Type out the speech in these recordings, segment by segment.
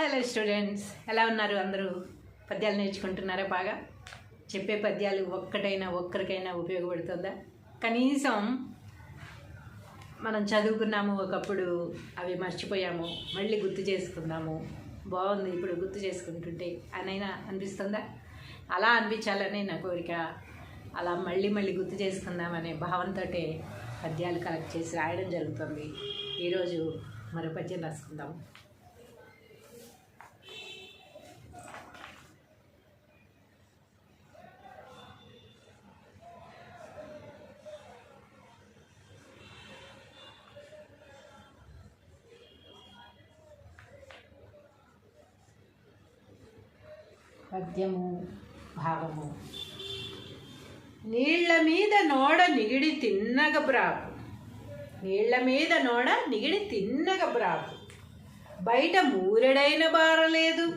Hello students, ఎలా ఉన్నారు? అందరూ పద్యాలు నేర్చుకుంటున్నారా? బాగా చెప్పే పద్యాలు ఒక్కరికైనా ఉపయోగపడుతుందా? కనీసం మనం చదువుకున్నాము ఒకప్పుడు, అవి మర్చిపోయాము, మళ్ళీ గుర్తు చేసుకుందాము, బాగుంది ఇప్పుడు గుర్తు చేసుకుంటుంటే అనైనా అనిపిస్తుందా? అలా అనిపించాలనే నా కోరిక. అలా మళ్ళీ గుర్తు చేసుకుందామనే భావంతో పద్యాలు కలెక్ట్ చేసి రాయడం జరుగుతుంది. ఈరోజు మరో పద్యం రాసుకుందాము. పద్యము భావము. నీళ్ల మీద నోడ నిగిడి తిన్నగ బ్రాకు, నీళ్ల మీద నోడ నిగిడి తిన్నగ బ్రాకు, బయట మూరెడైన బారలేదు,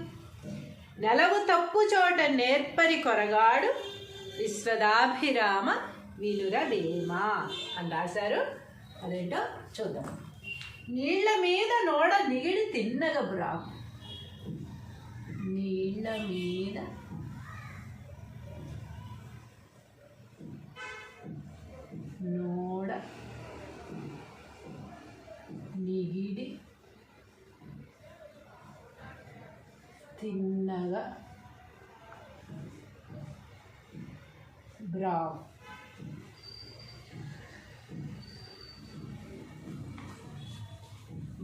నెలవు తప్పు చోట నేర్పరి కొరగాడు, విశ్వదాభిరామ వినురవేమ అని రాశారు. అదేంటో చూద్దాం. నీళ్ల మీద నోడ నిగిడి తిన్నగ బ్రాకు, నీళ్ళ మీద నోడ నిగిడి తిన్నగా బ్రాకు,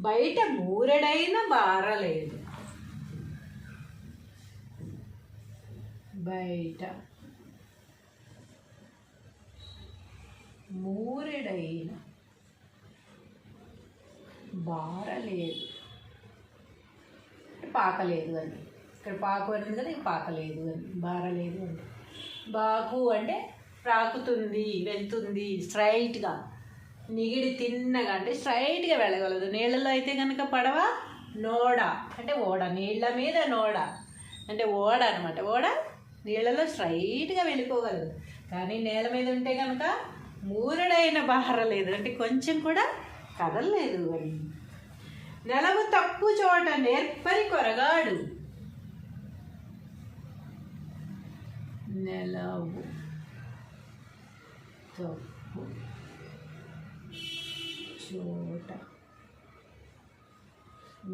బయట మూరెడైన బారలేదు, బయట మూరెడైన బారలేదు, పాకలేదు అని. ఇక్కడ పాకు అనేది కదా, ఇది పాకలేదు అని, బారలేదు అని. బాకు అంటే ప్రాకుతుంది, వెళ్తుంది స్ట్రైట్గా. నిగిడి తిన్నగా అంటే స్ట్రైట్గా వెళ్ళగలదు. నీళ్ళలో అయితే కనుక పడవ. నోడ అంటే ఓడ, నీళ్ళ మీద నోడ అంటే ఓడ అనమాట. ఓడ నీళ్ళలో స్ట్రైట్గా వెళ్ళిపోగలదు. కానీ నేల మీద ఉంటే కనుక మూరెడైన బారలేదు అంటే కొంచెం కూడా కదలలేదు అని. నెలవు తప్పు చోట నేర్పరి కొరగాడు, నెలవు తప్పు చోట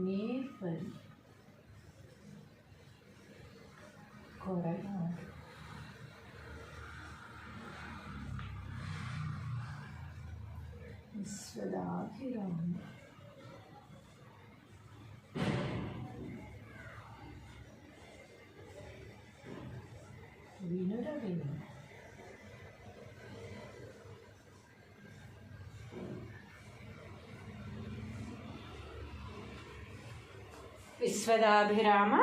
నేర్పరి కొరగాడు, విశ్వదాభిరామ వినురవేమ. విశ్వదాభిరామ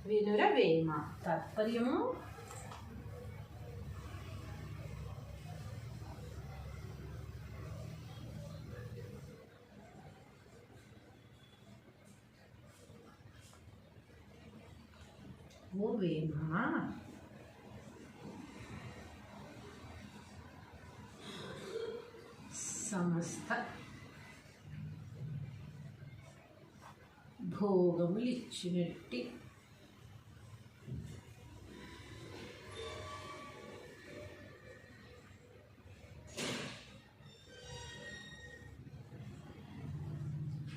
వినురవేమ. తాత్పర్యము: ఓ వేమ, సమస్త భోగములిచ్చినట్టి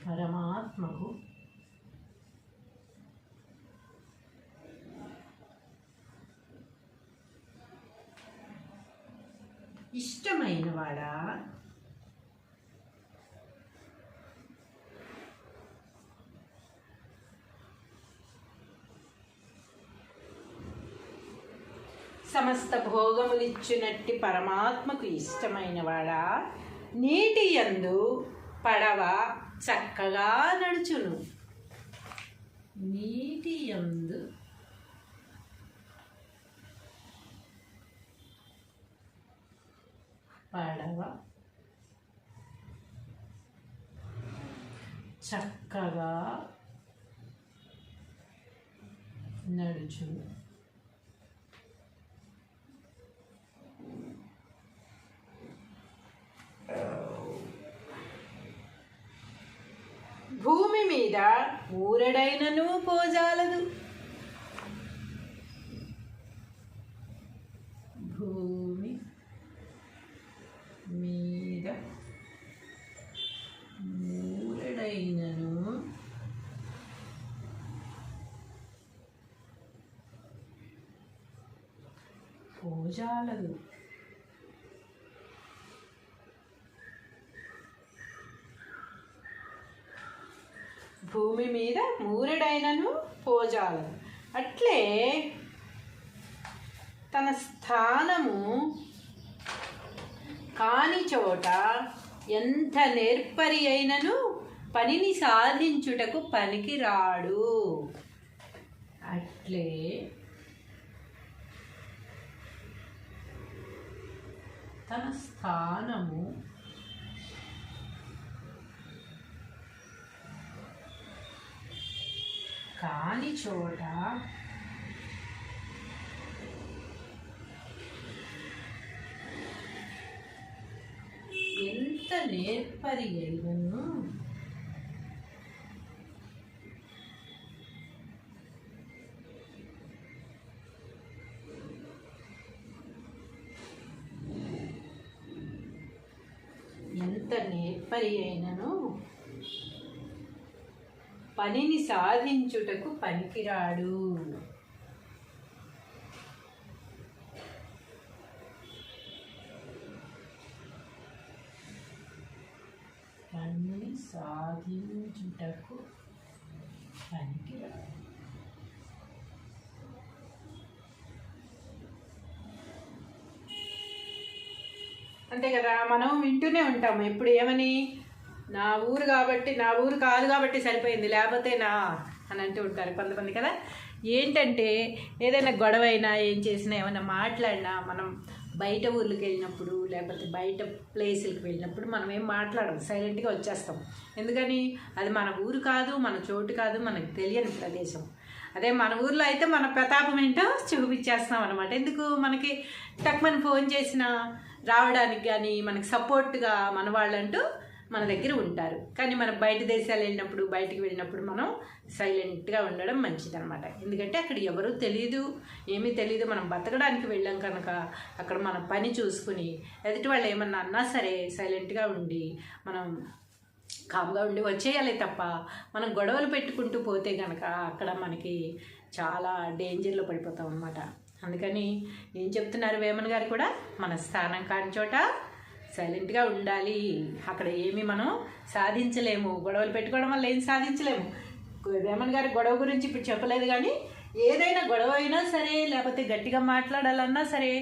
పరమాత్మకు ఇష్టమైనవాడా, సమస్త భోగములిచ్చినట్టి పరమాత్మకు ఇష్టమైనవాడా, నీటి యందు పడవ చక్కగా నడుచును. నీటి యందు పడవ చక్కగా నడుచును. భూమి మీద మూరెడైనను పోజాలదు. భూమి మీద మూరెడైనను పోజాలదు. భూమి మీద మూరెడైనను పోజాలదు. అట్లే తన స్థానము కాని చోట ఎంత నేర్పరి అయినను పనిని సాధించుటకు పనికిరాడు. అట్లే తన స్థానము కాని చోట ఎంత నేర్పరి అయినను పనిని సాధించుటకు పనికిరాడు. పనిని సాధించుటకు పనికిరాడు. అంతే కదా, మనం వింటూనే ఉంటాము ఎప్పుడు ఏమని, నా ఊరు కాబట్టి, నా ఊరు కాదు కాబట్టి సరిపోయింది, లేకపోతే నా అని అంటూ ఉంటారు కొంతమంది కదా. ఏంటంటే ఏదైనా గొడవ అయినా ఏం చేసినా ఏమైనా మాట్లాడినా మనం బయట ఊర్లకు వెళ్ళినప్పుడు లేకపోతే బయట ప్లేసులకు వెళ్ళినప్పుడు మనం ఏం మాట్లాడము, సైలెంట్గా వచ్చేస్తాం. ఎందుకని, అది మన ఊరు కాదు, మన చోటు కాదు, మనకు తెలియని ప్రదేశం. అదే మన ఊర్లో అయితే మన ప్రతాపం ఏంటో చూపించేస్తాం అనమాట. ఎందుకు, మనకి టక్మని ఫోన్ చేసినా రావడానికి కానీ మనకి సపోర్ట్గా మన వాళ్ళంటూ మన దగ్గర ఉంటారు. కానీ మనం బయట దేశాలు వెళ్ళినప్పుడు, బయటికి వెళ్ళినప్పుడు మనం సైలెంట్గా ఉండడం మంచిదన్నమాట. ఎందుకంటే అక్కడ ఎవరూ తెలియదు, ఏమీ తెలియదు. మనం బతకడానికి వెళ్ళాం కనుక అక్కడ మన పని చూసుకుని ఎదుటి వాళ్ళు ఏమన్నా అన్నా సరే సైలెంట్గా ఉండి మనం కామ్గా ఉండి వచ్చేయాలి తప్ప మనం గొడవలు పెట్టుకుంటూ పోతే కనుక అక్కడ మనకి చాలా డేంజర్లో పడిపోతాం అన్నమాట. అందుకని ఏం చెప్తున్నారు వేమన్ గారు కూడా, మన స్థానం కాని చోట సైలెంట్గా ఉండాలి. అక్కడ ఏమి మనం సాధించలేము, గొడవలు పెట్టుకోవడం వల్ల ఏం సాధించలేము. వేమన్ గారి గొడవ గురించి ఇప్పుడు చెప్పలేదు, కానీ ఏదైనా గొడవ అయినా సరే లేకపోతే గట్టిగా మాట్లాడాలన్నా సరే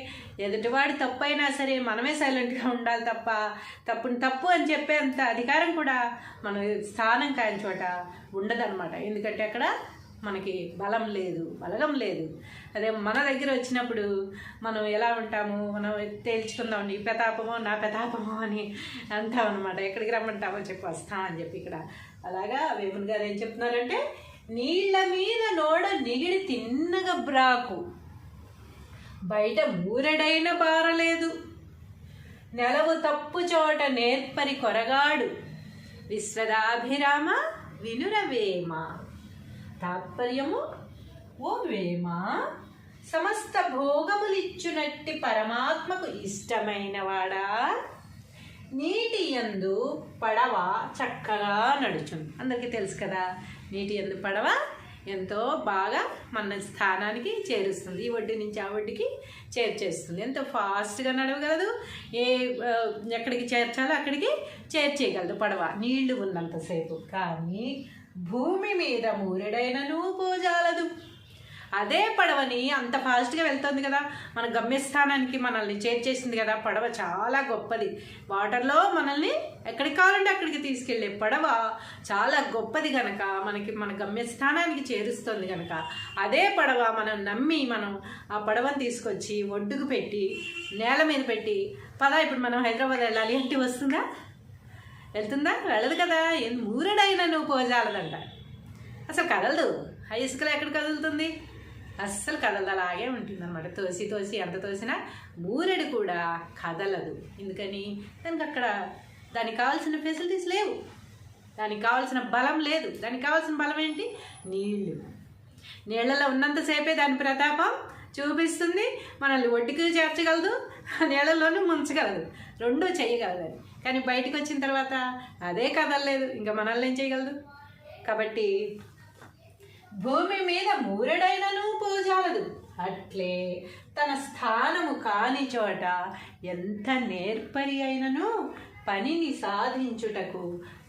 ఎదుటివాడు తప్పు అయినా సరే మనమే సైలెంట్గా ఉండాలి తప్ప తప్పుని తప్పు అని చెప్పేంత అధికారం కూడా మన స్థానం కాని చోట ఉండదన్నమాట. ఎందుకంటే అక్కడ మనకి బలం లేదు, బలగం లేదు. అదే మన దగ్గర వచ్చినప్పుడు మనం ఎలా ఉంటాము, మనం తేల్చుకుందాం, నీ ప్రతాపమో నా ప్రతాపమో అని అంటాం అనమాట. ఎక్కడికి రమ్మంటామో చెప్పి వస్తామని చెప్పి ఇక్కడ. అలాగా వేమన్ గారు ఏం చెప్తున్నారంటే, నీళ్ల మీద నోడ నిగిడి తిన్నగ బ్రాకు, బయట మూరెడైన బారలేదు, నెలవు తప్పు చోట నేర్పరి కొరగాడు, విశ్వదాభిరామ వినురవేమ. తాత్పర్యము, ఓ వేమ, సమస్త భోగములిచ్చునట్టి పరమాత్మకు ఇష్టమైన వాడా, నీటి యందు పడవ చక్కగా నడుచును. అందరికీ తెలుసు కదా, నీటి యందు పడవ ఎంతో బాగా మన స్థానానికి చేరుస్తుంది, ఈ ఒడ్డు నుంచి ఆ ఒడ్డుకి చేర్చేస్తుంది. ఎంతో ఫాస్ట్గా నడవగలదు, ఎక్కడికి చేర్చాలో అక్కడికి చేర్చేయగలదు పడవ నీళ్లు ఉన్నంతసేపు. కానీ భూమి మీద మూరెడైనను పోజాలదు. అదే పడవని అంత ఫాస్ట్గా వెళ్తుంది కదా, మన గమ్యస్థానానికి మనల్ని చేర్చేసింది కదా. పడవ చాలా గొప్పది, వాటర్లో మనల్ని ఎక్కడికి కావాలంటే అక్కడికి తీసుకెళ్ళే పడవ చాలా గొప్పది కనుక మనకి మన గమ్యస్థానానికి చేరుస్తుంది కనుక అదే పడవ మనం నమ్మి మనం ఆ పడవని తీసుకొచ్చి ఒడ్డుకు పెట్టి నేల మీద పెట్టి పదా ఇప్పుడు మనం హైదరాబాద్ వెళ్ళాలి అంటే వస్తుందా, వెళ్తుందా, వెళ్ళదు కదా. మూరెడైనా నువ్వు పోజాలదంట, అసలు కదలదు. ఆ ఇసుకలో ఎక్కడ కదులుతుంది, అస్సలు కదలదు, అలాగే ఉంటుంది అనమాట. తోసి తోసి ఎంత తోసినా మూరెడు కూడా కదలదు. ఎందుకని, దానికి అక్కడ దానికి కావాల్సిన ఫెసిలిటీస్ లేవు. దానికి కావాల్సిన బలం లేదు. దానికి కావాల్సిన బలం ఏంటి? నీళ్ళు. నీళ్ళలో ఉన్నంతసేపే దాని ప్రతాపం చూపిస్తుంది. మనల్ని ఒడ్డుకు చేర్చగలదు, నీళ్ళలోనూ ముంచగలదు, రెండూ చేయగలదు. కానీ బయటకు వచ్చిన తర్వాత అదే కదలలేదు, ఇంకా మనల్ని ఏం చేయగలదు? కాబట్టి భూమి మీద మూరెడైనను పోజాలదు, అట్లే తన స్థానము కాని చోట ఎంత నేర్పరి అయినను పనిని సాధించుటకు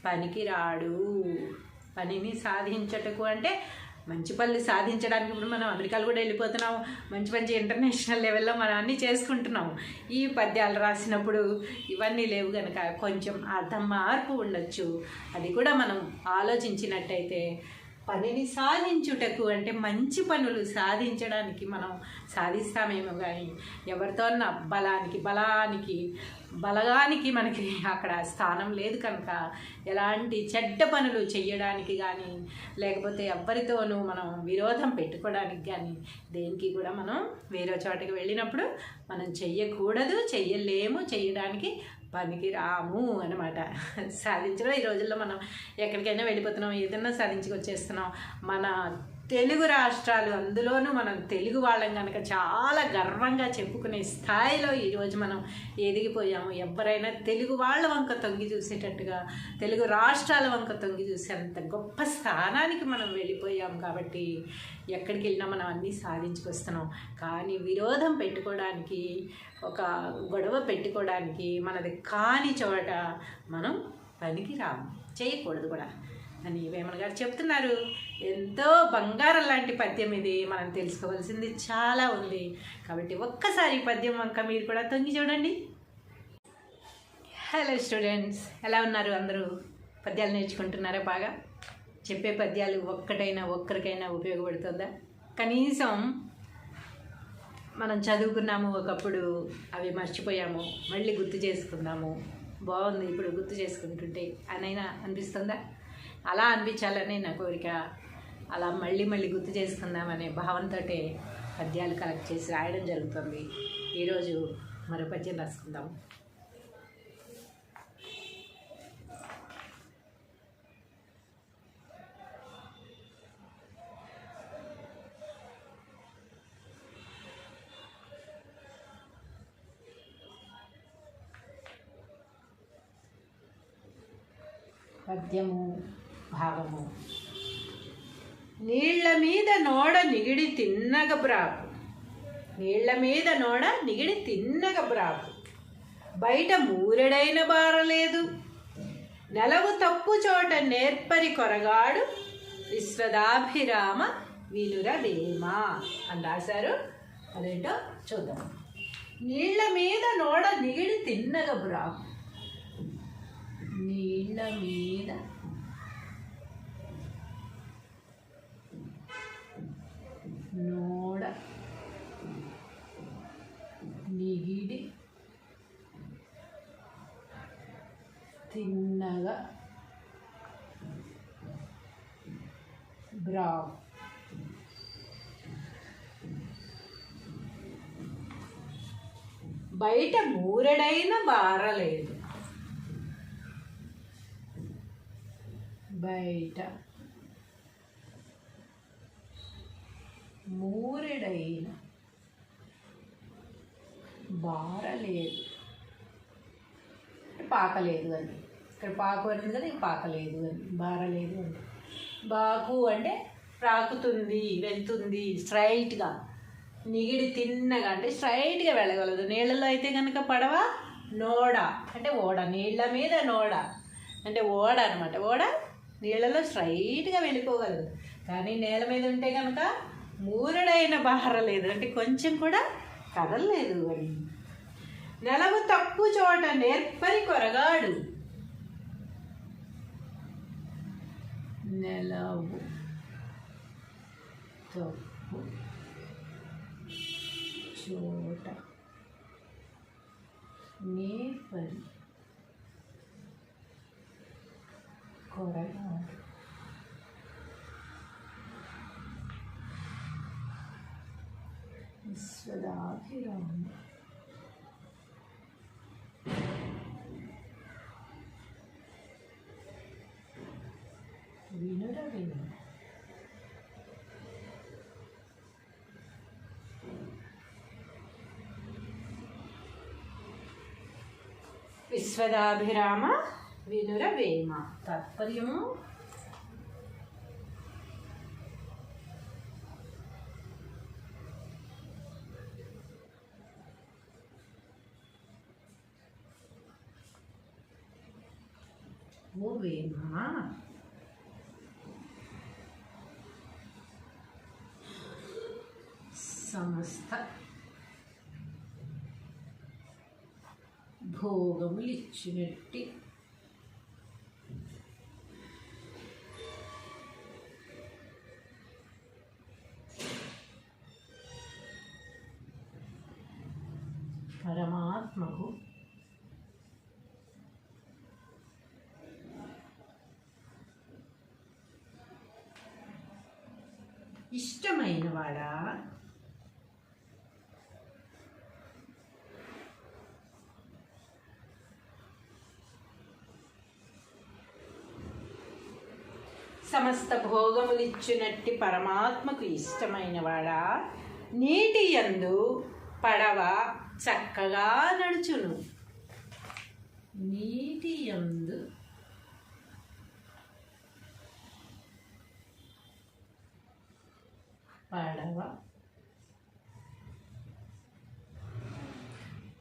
పనికిరాడు. పనిని సాధించుటకు అంటే మంచి పనులు సాధించడానికి ఇప్పుడు మనం అమెరికాలో కూడా వెళ్ళిపోతున్నాం, మంచి మంచి ఇంటర్నేషనల్ లెవెల్లో మనం అన్నీ చేసుకుంటున్నాము. ఈ పద్యాలు రాసినప్పుడు ఇవన్నీ లేవు కనుక కొంచెం అర్థం మార్పు ఉండొచ్చు. అది కూడా మనం ఆలోచించినట్టయితే పనిని సాధించుటకు అంటే మంచి పనులు సాధించడానికి మనం సాధిస్తామేమో, కానీ ఎవరితోన్నా బలగానికి మనకి అక్కడ స్థానం లేదు కనుక ఎలాంటి చెడ్డ పనులు చెయ్యడానికి కానీ లేకపోతే ఎవరితోనూ మనం విరోధం పెట్టుకోవడానికి కానీ దేనికి కూడా మనం వేరే చోటకి వెళ్ళినప్పుడు మనం చెయ్యకూడదు, చెయ్యలేము, చెయ్యడానికి పనికి రాము అన్నమాట. సాధించడం ఈ రోజుల్లో మనం ఎక్కడికైనా వెళ్ళిపోతున్నాం, ఏదైనా సాధించుకొచ్చేస్తున్నాం. మన తెలుగు రాష్ట్రాలు, అందులోనూ మనం తెలుగు వాళ్ళం కనుక చాలా గర్వంగా చెప్పుకునే స్థాయిలో ఈరోజు మనం ఎదిగిపోయాము. ఎవరైనా తెలుగు వాళ్ళ వంక తొంగి చూసేటట్టుగా, తెలుగు రాష్ట్రాల వంక తొంగి చూసేంత గొప్ప స్థానానికి మనం వెళ్ళిపోయాము. కాబట్టి ఎక్కడికి వెళ్ళినా మనం అన్నీ సాధించుకొస్తున్నాం. కానీ విరోధం పెట్టుకోవడానికి, ఒక గొడవ పెట్టుకోవడానికి మనది కాని చోట మనం పనికి రాము, చేయకూడదు కూడా అని వేమన గారు చెప్తున్నారు. ఎంతో బంగారం లాంటి పద్యం ఇది. మనం తెలుసుకోవాల్సింది చాలా ఉంది. కాబట్టి ఒక్కసారి పద్యం వంక మీరు కూడా తొంగి చూడండి. హలో స్టూడెంట్స్, ఎలా ఉన్నారు? అందరూ పద్యాలు నేర్చుకుంటున్నారా? బాగా చెప్పే పద్యాలు ఒక్కరికైనా ఉపయోగపడుతుందా? కనీసం మనం చదువుకున్నాము ఒకప్పుడు, అవి మర్చిపోయాము, మళ్ళీ గుర్తు చేసుకున్నాము, బాగుంది ఇప్పుడు గుర్తు చేసుకుంటుంటే అనైనా అనిపిస్తుందా? అలా అనిపించాలని నా కోరిక. అలా మళ్ళీ గుర్తు చేసుకుందామనే భావంతో పద్యాలు కలెక్ట్ చేసి రాయడం జరుగుతుంది. ఈరోజు మరో పద్యం రాసుకుందాం. పద్యము భావము. నీళ్ల మీద నోడ నిగిడి తిన్నగ బ్రాకు, నీళ్ల మీద నోడ నిగిడి తిన్నగ బ్రాకు, బయట మూరెడైన బారలేదు, నెలవు తప్పు చోట నేర్పరి కొరగాడు, విశ్వదాభిరామ వినురవేమ అని రాశారు. అదేంటో చూద్దాం. నీళ్ల మీద నోడ నిగిడి తిన్నగ బ్రాకు, నీళ్ల మీద నోడ నిగిడి తిన్నగా బ్రావ్, బయట మూరెడైన బారలేదు, బయట మూరెడైన బారలేదు, పాకలేదు అని. ఇక్కడ పాకు అనేది కదా, పాకలేదు అని, బారలేదు అని. బాకు అంటే ప్రాకుతుంది, వెళ్తుంది స్ట్రైట్గా. నిగిడి తిన్నగా అంటే స్ట్రైట్గా వెళ్ళగలదు. నీళ్ళలో అయితే కనుక పడవ, నోడ అంటే ఓడ, నీళ్ళ మీద నోడ అంటే ఓడ అనమాట. ఓడ నీళ్ళలో స్ట్రైట్గా వెళ్ళిపోగలదు. కానీ నేల మీద ఉంటే కనుక మూరెడైన బారలేదు అంటే కొంచెం కూడా కదలలేదు అని. నెలవు తప్పు చోట నేర్పరి కొరగాడు, నెలవు తప్పు చోట నేర్పరి కొరగాడు, విశ్వదాభిరామ విశ్వదాభిరామ వినురవేమ. తాత్పర్యము ఓ వేమ, సమస్త భోగములిచ్చినట్టి పరమాత్మకు ఇష్టమైన వాడా సమస్త భోగములిచ్చినట్టి పరమాత్మకు ఇష్టమైన వాడా, నీటి యందు పడవ చక్కగా నడుచును. నీటి యందు పడవ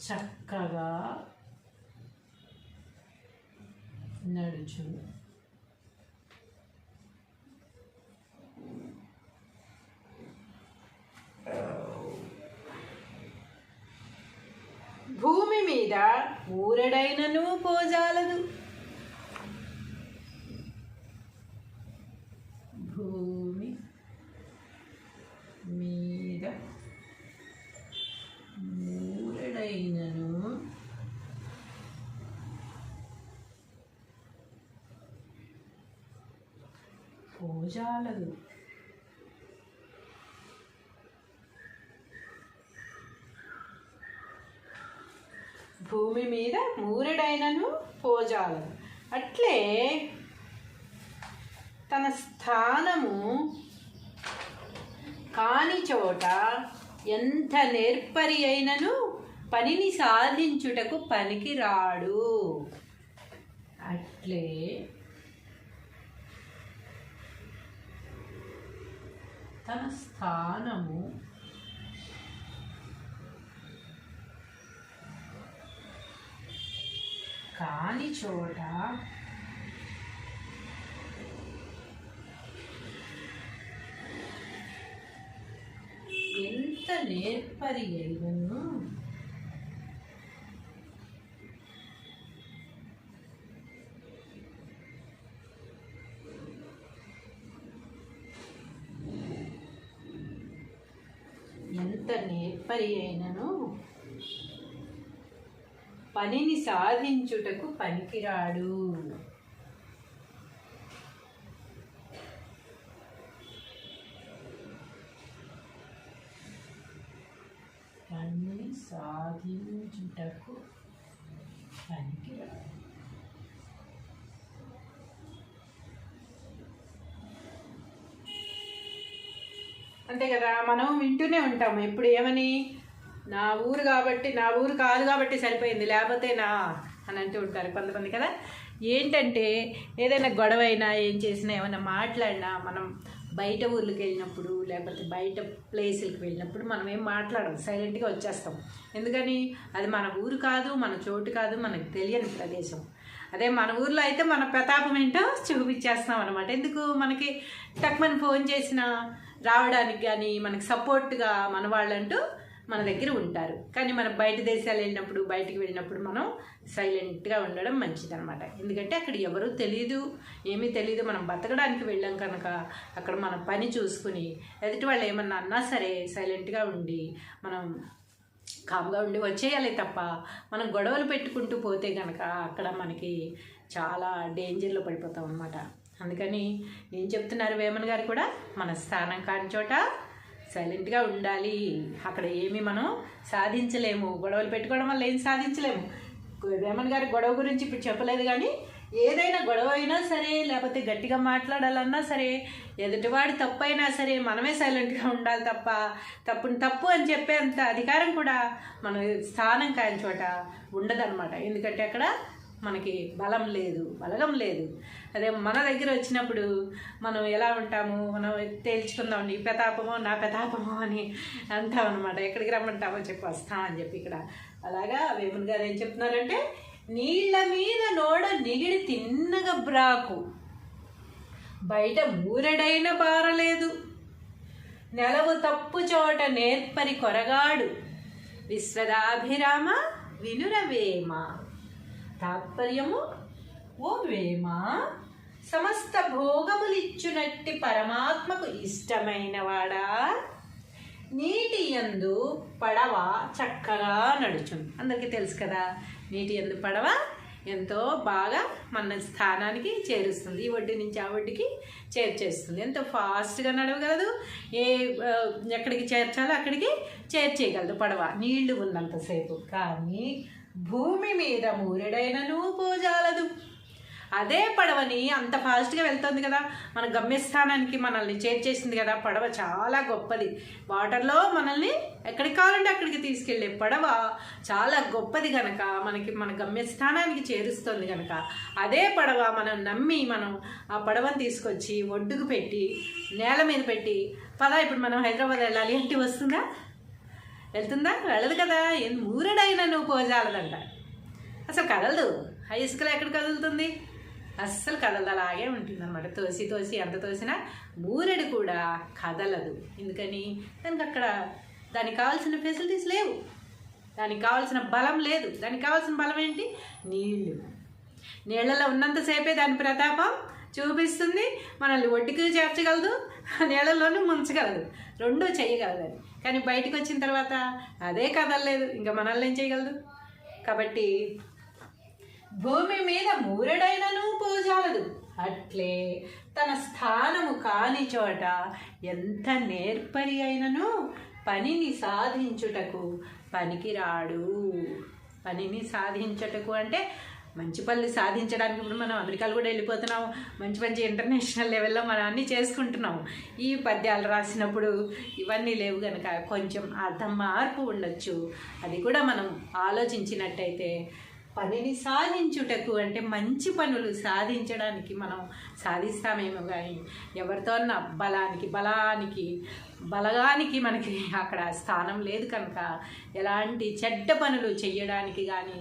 చక్కగా నడుచును. భూమి మీద ఊరడైనను పోజాలదు. భూమి మీద ఊరడైనను పోజాలదు. భూమి మీద మూరెడైనను పోజాలదు. అట్లే తన స్థానము కాని చోట ఎంత నేర్పరి అయినను పనిని సాధించుటకు పనికిరాడు. అట్లే తన స్థానము కాని చోట ఎంత నేర్పరి అయినను పనిని సాధించుటకు పనికిరాడు. పనిని సాధించుటకు పనికిరాడు. అంతే కదా, మనం వింటూనే ఉంటాము ఎప్పుడు ఏమని, నా ఊరు కాబట్టి, నా ఊరు కాదు కాబట్టి సరిపోయింది, లేకపోతే నా అని అంటూ ఉంటారు కొంతమంది కదా. ఏంటంటే ఏదైనా గొడవ అయినా ఏం చేసినా ఏమైనా మాట్లాడినా మనం బయట ఊర్లకు వెళ్ళినప్పుడు లేకపోతే బయట ప్లేసులకు వెళ్ళినప్పుడు మనం ఏం మాట్లాడం, సైలెంట్గా వచ్చేస్తాం. ఎందుకని, అది మన ఊరు కాదు, మన చోటు కాదు, మనకు తెలియని ప్రదేశం. అదే మన ఊర్లో అయితే మన ప్రతాపం ఏంటో చూపించేస్తాం అనమాట. ఎందుకు, మనకి టక్మని ఫోన్ చేసినా రావడానికి కానీ మనకి సపోర్ట్గా మన వాళ్ళంటూ మన దగ్గర ఉంటారు. కానీ మనం బయట దేశాలు వెళ్ళినప్పుడు, బయటికి వెళ్ళినప్పుడు మనం సైలెంట్గా ఉండడం మంచిదన్నమాట. ఎందుకంటే అక్కడ ఎవరూ తెలియదు, ఏమీ తెలియదు. మనం బతకడానికి వెళ్ళాం కనుక అక్కడ మన పని చూసుకుని ఎదుటి వాళ్ళు ఏమన్నా అన్నా సరే సైలెంట్గా ఉండి మనం కామ్గా ఉండి వచ్చేయాలి తప్ప మనం గొడవలు పెట్టుకుంటూ పోతే కనుక అక్కడ మనకి చాలా డేంజర్లో పడిపోతాం అన్నమాట. అందుకని ఏం చెప్తున్నారు వేమన్ గారు కూడా, మన స్థానం కాని చోట సైలెంట్గా ఉండాలి. అక్కడ ఏమి మనం సాధించలేము, గొడవలు పెట్టుకోవడం వల్ల ఏం సాధించలేము. వేమన్ గారి గొడవ గురించి ఇప్పుడు చెప్పలేదు, కానీ ఏదైనా గొడవ అయినా సరే లేకపోతే గట్టిగా మాట్లాడాలన్నా సరే ఎదుటివాడు తప్పు అయినా సరే మనమే సైలెంట్గా ఉండాలి తప్ప తప్పుని తప్పు అని చెప్పేంత అధికారం కూడా మన స్థానం కాని చోట ఉండదన్నమాట. ఎందుకంటే అక్కడ మనకి బలం లేదు, బలగం లేదు. అదే మన దగ్గర వచ్చినప్పుడు మనం ఎలా ఉంటాము, మనం తేల్చుకుందాం, నీ ప్రతాపమో నా ప్రతాపమో అని అంటాం అనమాట. ఎక్కడికి రమ్మంటామో చెప్పి వస్తామని చెప్పి ఇక్కడ. అలాగా వేమన గారు ఏం చెప్తున్నారంటే, నీళ్ల మీద నోడ నిగిడి తిన్నగ బ్రాకు, బయట ఊరడైన బారలేదు, నెలవు తప్పు చోట నేర్పరి కొరగాడు, విశ్వదాభిరామ వినురవేమ. తాత్పర్యము, ఓ వేమ, సమస్త భోగములిచ్చునట్టి పరమాత్మకు ఇష్టమైన వాడా, నీటి యందు పడవ చక్కగా నడుచును. అందరికీ తెలుసు కదా, నీటి యందు పడవ ఎంతో బాగా మన స్థానానికి చేరుస్తుంది, ఈ ఒడ్డు నుంచి ఆ ఒడ్డుకి చేర్చేస్తుంది. ఎంతో ఫాస్ట్గా నడవగలదు, ఎక్కడికి చేర్చాలో అక్కడికి చేర్చేయగలదు పడవ నీళ్లు ఉన్నంతసేపు. కానీ భూమి మీద మూరెడైనను పోజాలదు. అదే పడవని అంత ఫాస్ట్గా వెళ్తుంది కదా, మన గమ్యస్థానానికి మనల్ని చేర్చేసింది కదా. పడవ చాలా గొప్పది, వాటర్లో మనల్ని ఎక్కడికి కావాలంటే అక్కడికి తీసుకెళ్ళే పడవ చాలా గొప్పది కనుక మనకి మన గమ్యస్థానానికి చేరుస్తుంది కనుక, అదే పడవ మనం నమ్మి మనం ఆ పడవని తీసుకొచ్చి ఒడ్డుకు పెట్టి నేల మీద పెట్టి, పదా ఇప్పుడు మనం హైదరాబాద్ వెళ్ళాలి అంటే వస్తుందా? వెళ్తుందా? వెళ్ళదు కదా. మూరెడైనా నువ్వు పోజాలదంట, అసలు కదలదు. ఆ ఇసుకలో ఎక్కడ కదులుతుంది? అస్సలు కదలదు, అలాగే ఉంటుంది అనమాట. తోసి తోసి ఎంత తోసినా మూరెడు కూడా కదలదు. ఎందుకని? దానికి అక్కడ దానికి కావాల్సిన ఫెసిలిటీస్ లేవు, దానికి కావాల్సిన బలం లేదు. దానికి కావాల్సిన బలం ఏంటి? నీళ్ళు. నీళ్ళలో ఉన్నంతసేపే దాని ప్రతాపం చూపిస్తుంది, మనల్ని ఒడ్డుకి చేర్చగలదు, నీళ్ళలోనూ ముంచగలదు, రెండూ చేయగలదు. కానీ బయటకు వచ్చిన తర్వాత అదే కదలలేదు, ఇంకా మనల్ని ఏం చేయగలదు? కాబట్టి భూమి మీద మూరెడైనను పోజాలదు, అట్లే తన స్థానము కాని చోట ఎంత నేర్పరి అయినను పనిని సాధించుటకు పనికిరాడు. పనిని సాధించుటకు అంటే మంచి పనులు సాధించడానికి. ఇప్పుడు మనం అమెరికాలో కూడా వెళ్ళిపోతున్నాం, మంచి మంచి ఇంటర్నేషనల్ లెవెల్లో మనం అన్నీ చేసుకుంటున్నాం. ఈ పద్యాలు రాసినప్పుడు ఇవన్నీ లేవు కనుక కొంచెం అర్థం మార్పు ఉండొచ్చు. అది కూడా మనం ఆలోచించినట్టయితే, పనిని సాధించుటకు అంటే మంచి పనులు సాధించడానికి మనం సాధిస్తామేమో, కానీ ఎవరితోన్న బలగానికి మనకి అక్కడ స్థానం లేదు కనుక ఎలాంటి చెడ్డ పనులు చెయ్యడానికి కానీ,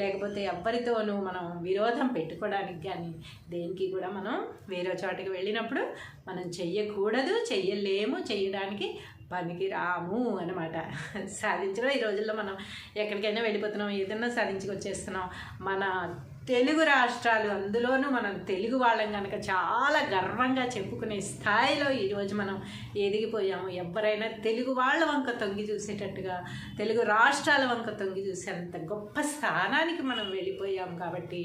లేకపోతే ఎవరితోనూ మనం విరోధం పెట్టుకోవడానికి కానీ, దేనికి కూడా మనం వేరే చోటకి వెళ్ళినప్పుడు మనం చెయ్యకూడదు, చెయ్యలేము, చెయ్యడానికి పనికి రాము అన్నమాట. సాధించడం ఈ రోజుల్లో మనం ఎక్కడికైనా వెళ్ళిపోతున్నాం, ఏదైనా సాధించుకొచ్చేస్తున్నాం. మన తెలుగు రాష్ట్రాలు, అందులోనూ మనం తెలుగు వాళ్ళం కనుక చాలా గర్వంగా చెప్పుకునే స్థాయిలో ఈరోజు మనం ఎదిగిపోయాము. ఎవరైనా తెలుగు వాళ్ళ వంక తొంగి చూసేటట్టుగా, తెలుగు రాష్ట్రాల వంక తొంగి చూసేంత గొప్ప స్థానానికి మనం వెళ్ళిపోయాము. కాబట్టి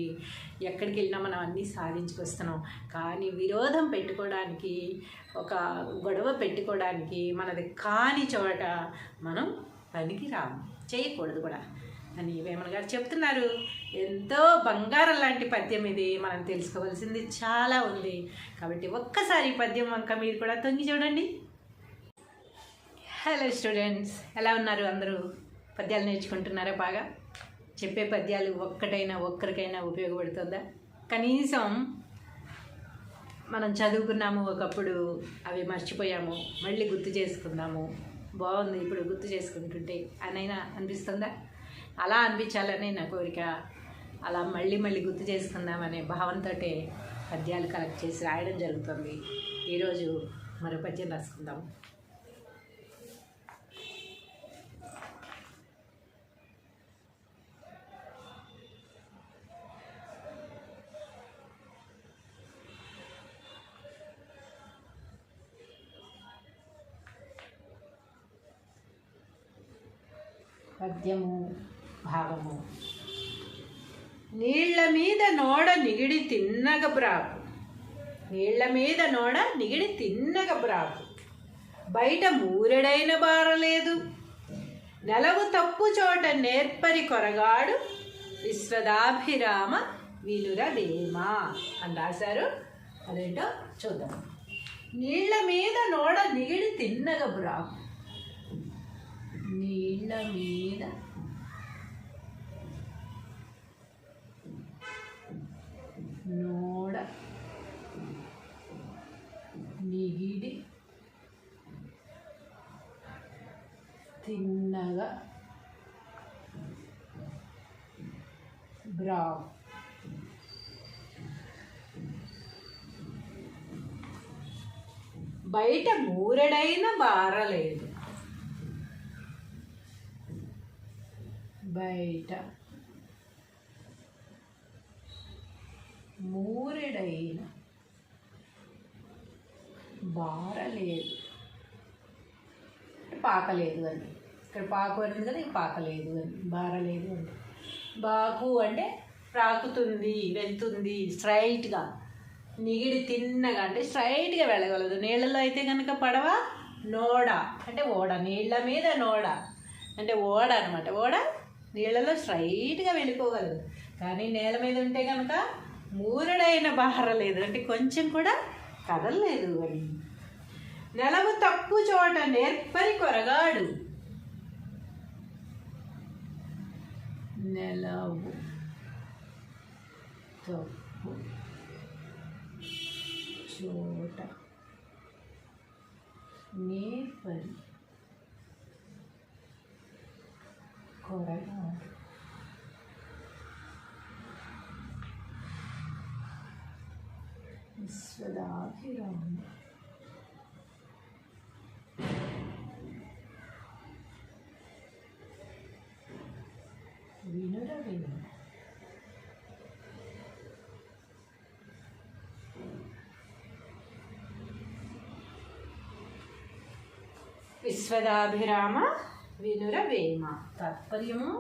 ఎక్కడికి వెళ్ళినా మనం అన్నీ సాధించుకొస్తున్నాం. కానీ విరోధం పెట్టుకోవడానికి, ఒక గొడవ పెట్టుకోవడానికి, మనది కాని చోట మనం పనికి రాము, చేయకూడదు కూడా అని వేమన గారు చెప్తున్నారు. ఎంతో బంగారం లాంటి పద్యం ఇది. మనం తెలుసుకోవాల్సింది చాలా ఉంది. కాబట్టి ఒక్కసారి పద్యం వంక మీరు కూడా తొంగి చూడండి. హలో స్టూడెంట్స్, ఎలా ఉన్నారు అందరూ? పద్యాలు నేర్చుకుంటున్నారా? బాగా చెప్పే పద్యాలు ఒక్కరికైనా ఉపయోగపడుతుందా? కనీసం మనం చదువుకున్నాము ఒకప్పుడు, అవి మర్చిపోయాము, మళ్ళీ గుర్తు చేసుకుందాము, బాగుంది ఇప్పుడు గుర్తు చేసుకుంటుంటే అనైనా అనిపిస్తుందా? అలా అనిపించాలనే నా కోరిక. అలా మళ్ళీ గుర్తు చేసుకుందామనే భావంతో పద్యాలు కలెక్ట్ చేసి రాయడం జరుగుతుంది. ఈరోజు మరో పద్యం రాసుకుందాం. పద్యము భావము. నీళ్ల మీద నోడ నిగిడి తిన్నగ బ్రాకు, నీళ్ల మీద నోడ నిగిడి తిన్నగ బ్రాకు, బయట మూరెడైన బారలేదు, నెలవు తప్పు చోట నేర్పరి కొరగాడు, విశ్వదాభిరామ వినురవేమ అని రాశారు. అదేంటో చూద్దాం. నీళ్ల మీద నోడ నిగిడి తిన్నగ బ్రాకు, నీళ్ల మీద నోడ నిగిడి తిన్నగా బ్రావ్ బయట మూరెడైన బారలేదు. బయట మూరెడైన బారలేదు, పాకలేదు అని. ఇక్కడ పాకు అనేది కదా, ఇది పాకలేదు అని, బారలేదు అని. బాకు అంటే ప్రాకుతుంది, వెళ్తుంది స్ట్రైట్గా. నిగిడి తిన్నగా అంటే స్ట్రైట్గా వెళ్ళగలదు. నీళ్ళలో అయితే కనుక పడవ. నోడ అంటే ఓడ, నీళ్ళ మీద నోడ అంటే ఓడ అనమాట. ఓడ నీళ్ళలో స్ట్రైట్గా వెళ్ళిపోగలదు. కానీ నేల మీద ఉంటే కనుక మూరడైన బారలేదు అంటే కొంచెం కూడా కదలలేదు అని. నెలవు తప్పు చోట నేర్పరి కొరగాడు. నెలవు తప్పు చోట నేర్పరి కొరగాడు. విశ్వదాభిరామ వినుర విను. విశ్వదాభిరామ వినుర వేమ. తాత్పర్యము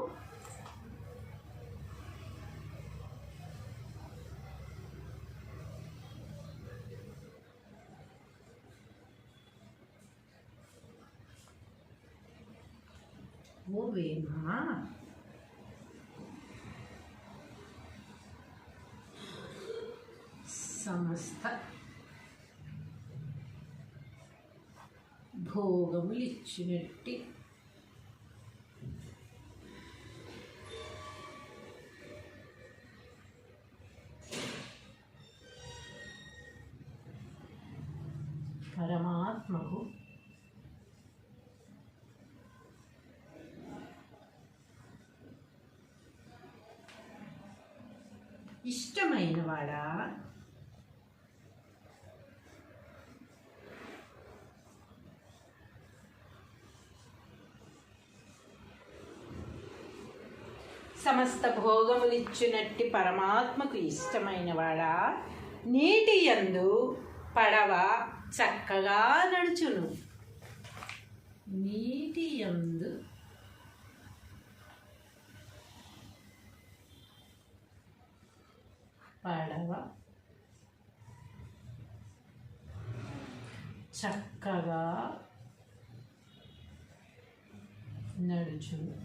ఓ వేమ, సమస్త భోగములిచ్చినట్టి పరమాత్మకు ఇష్టమైన వాడా. సమస్త భోగములిచ్చినట్టి పరమాత్మకు ఇష్టమైన వాడా, నీటి యందు పడవ చక్కగా నడుచును. నీటి యందు పడవ చక్కగా నడుచును.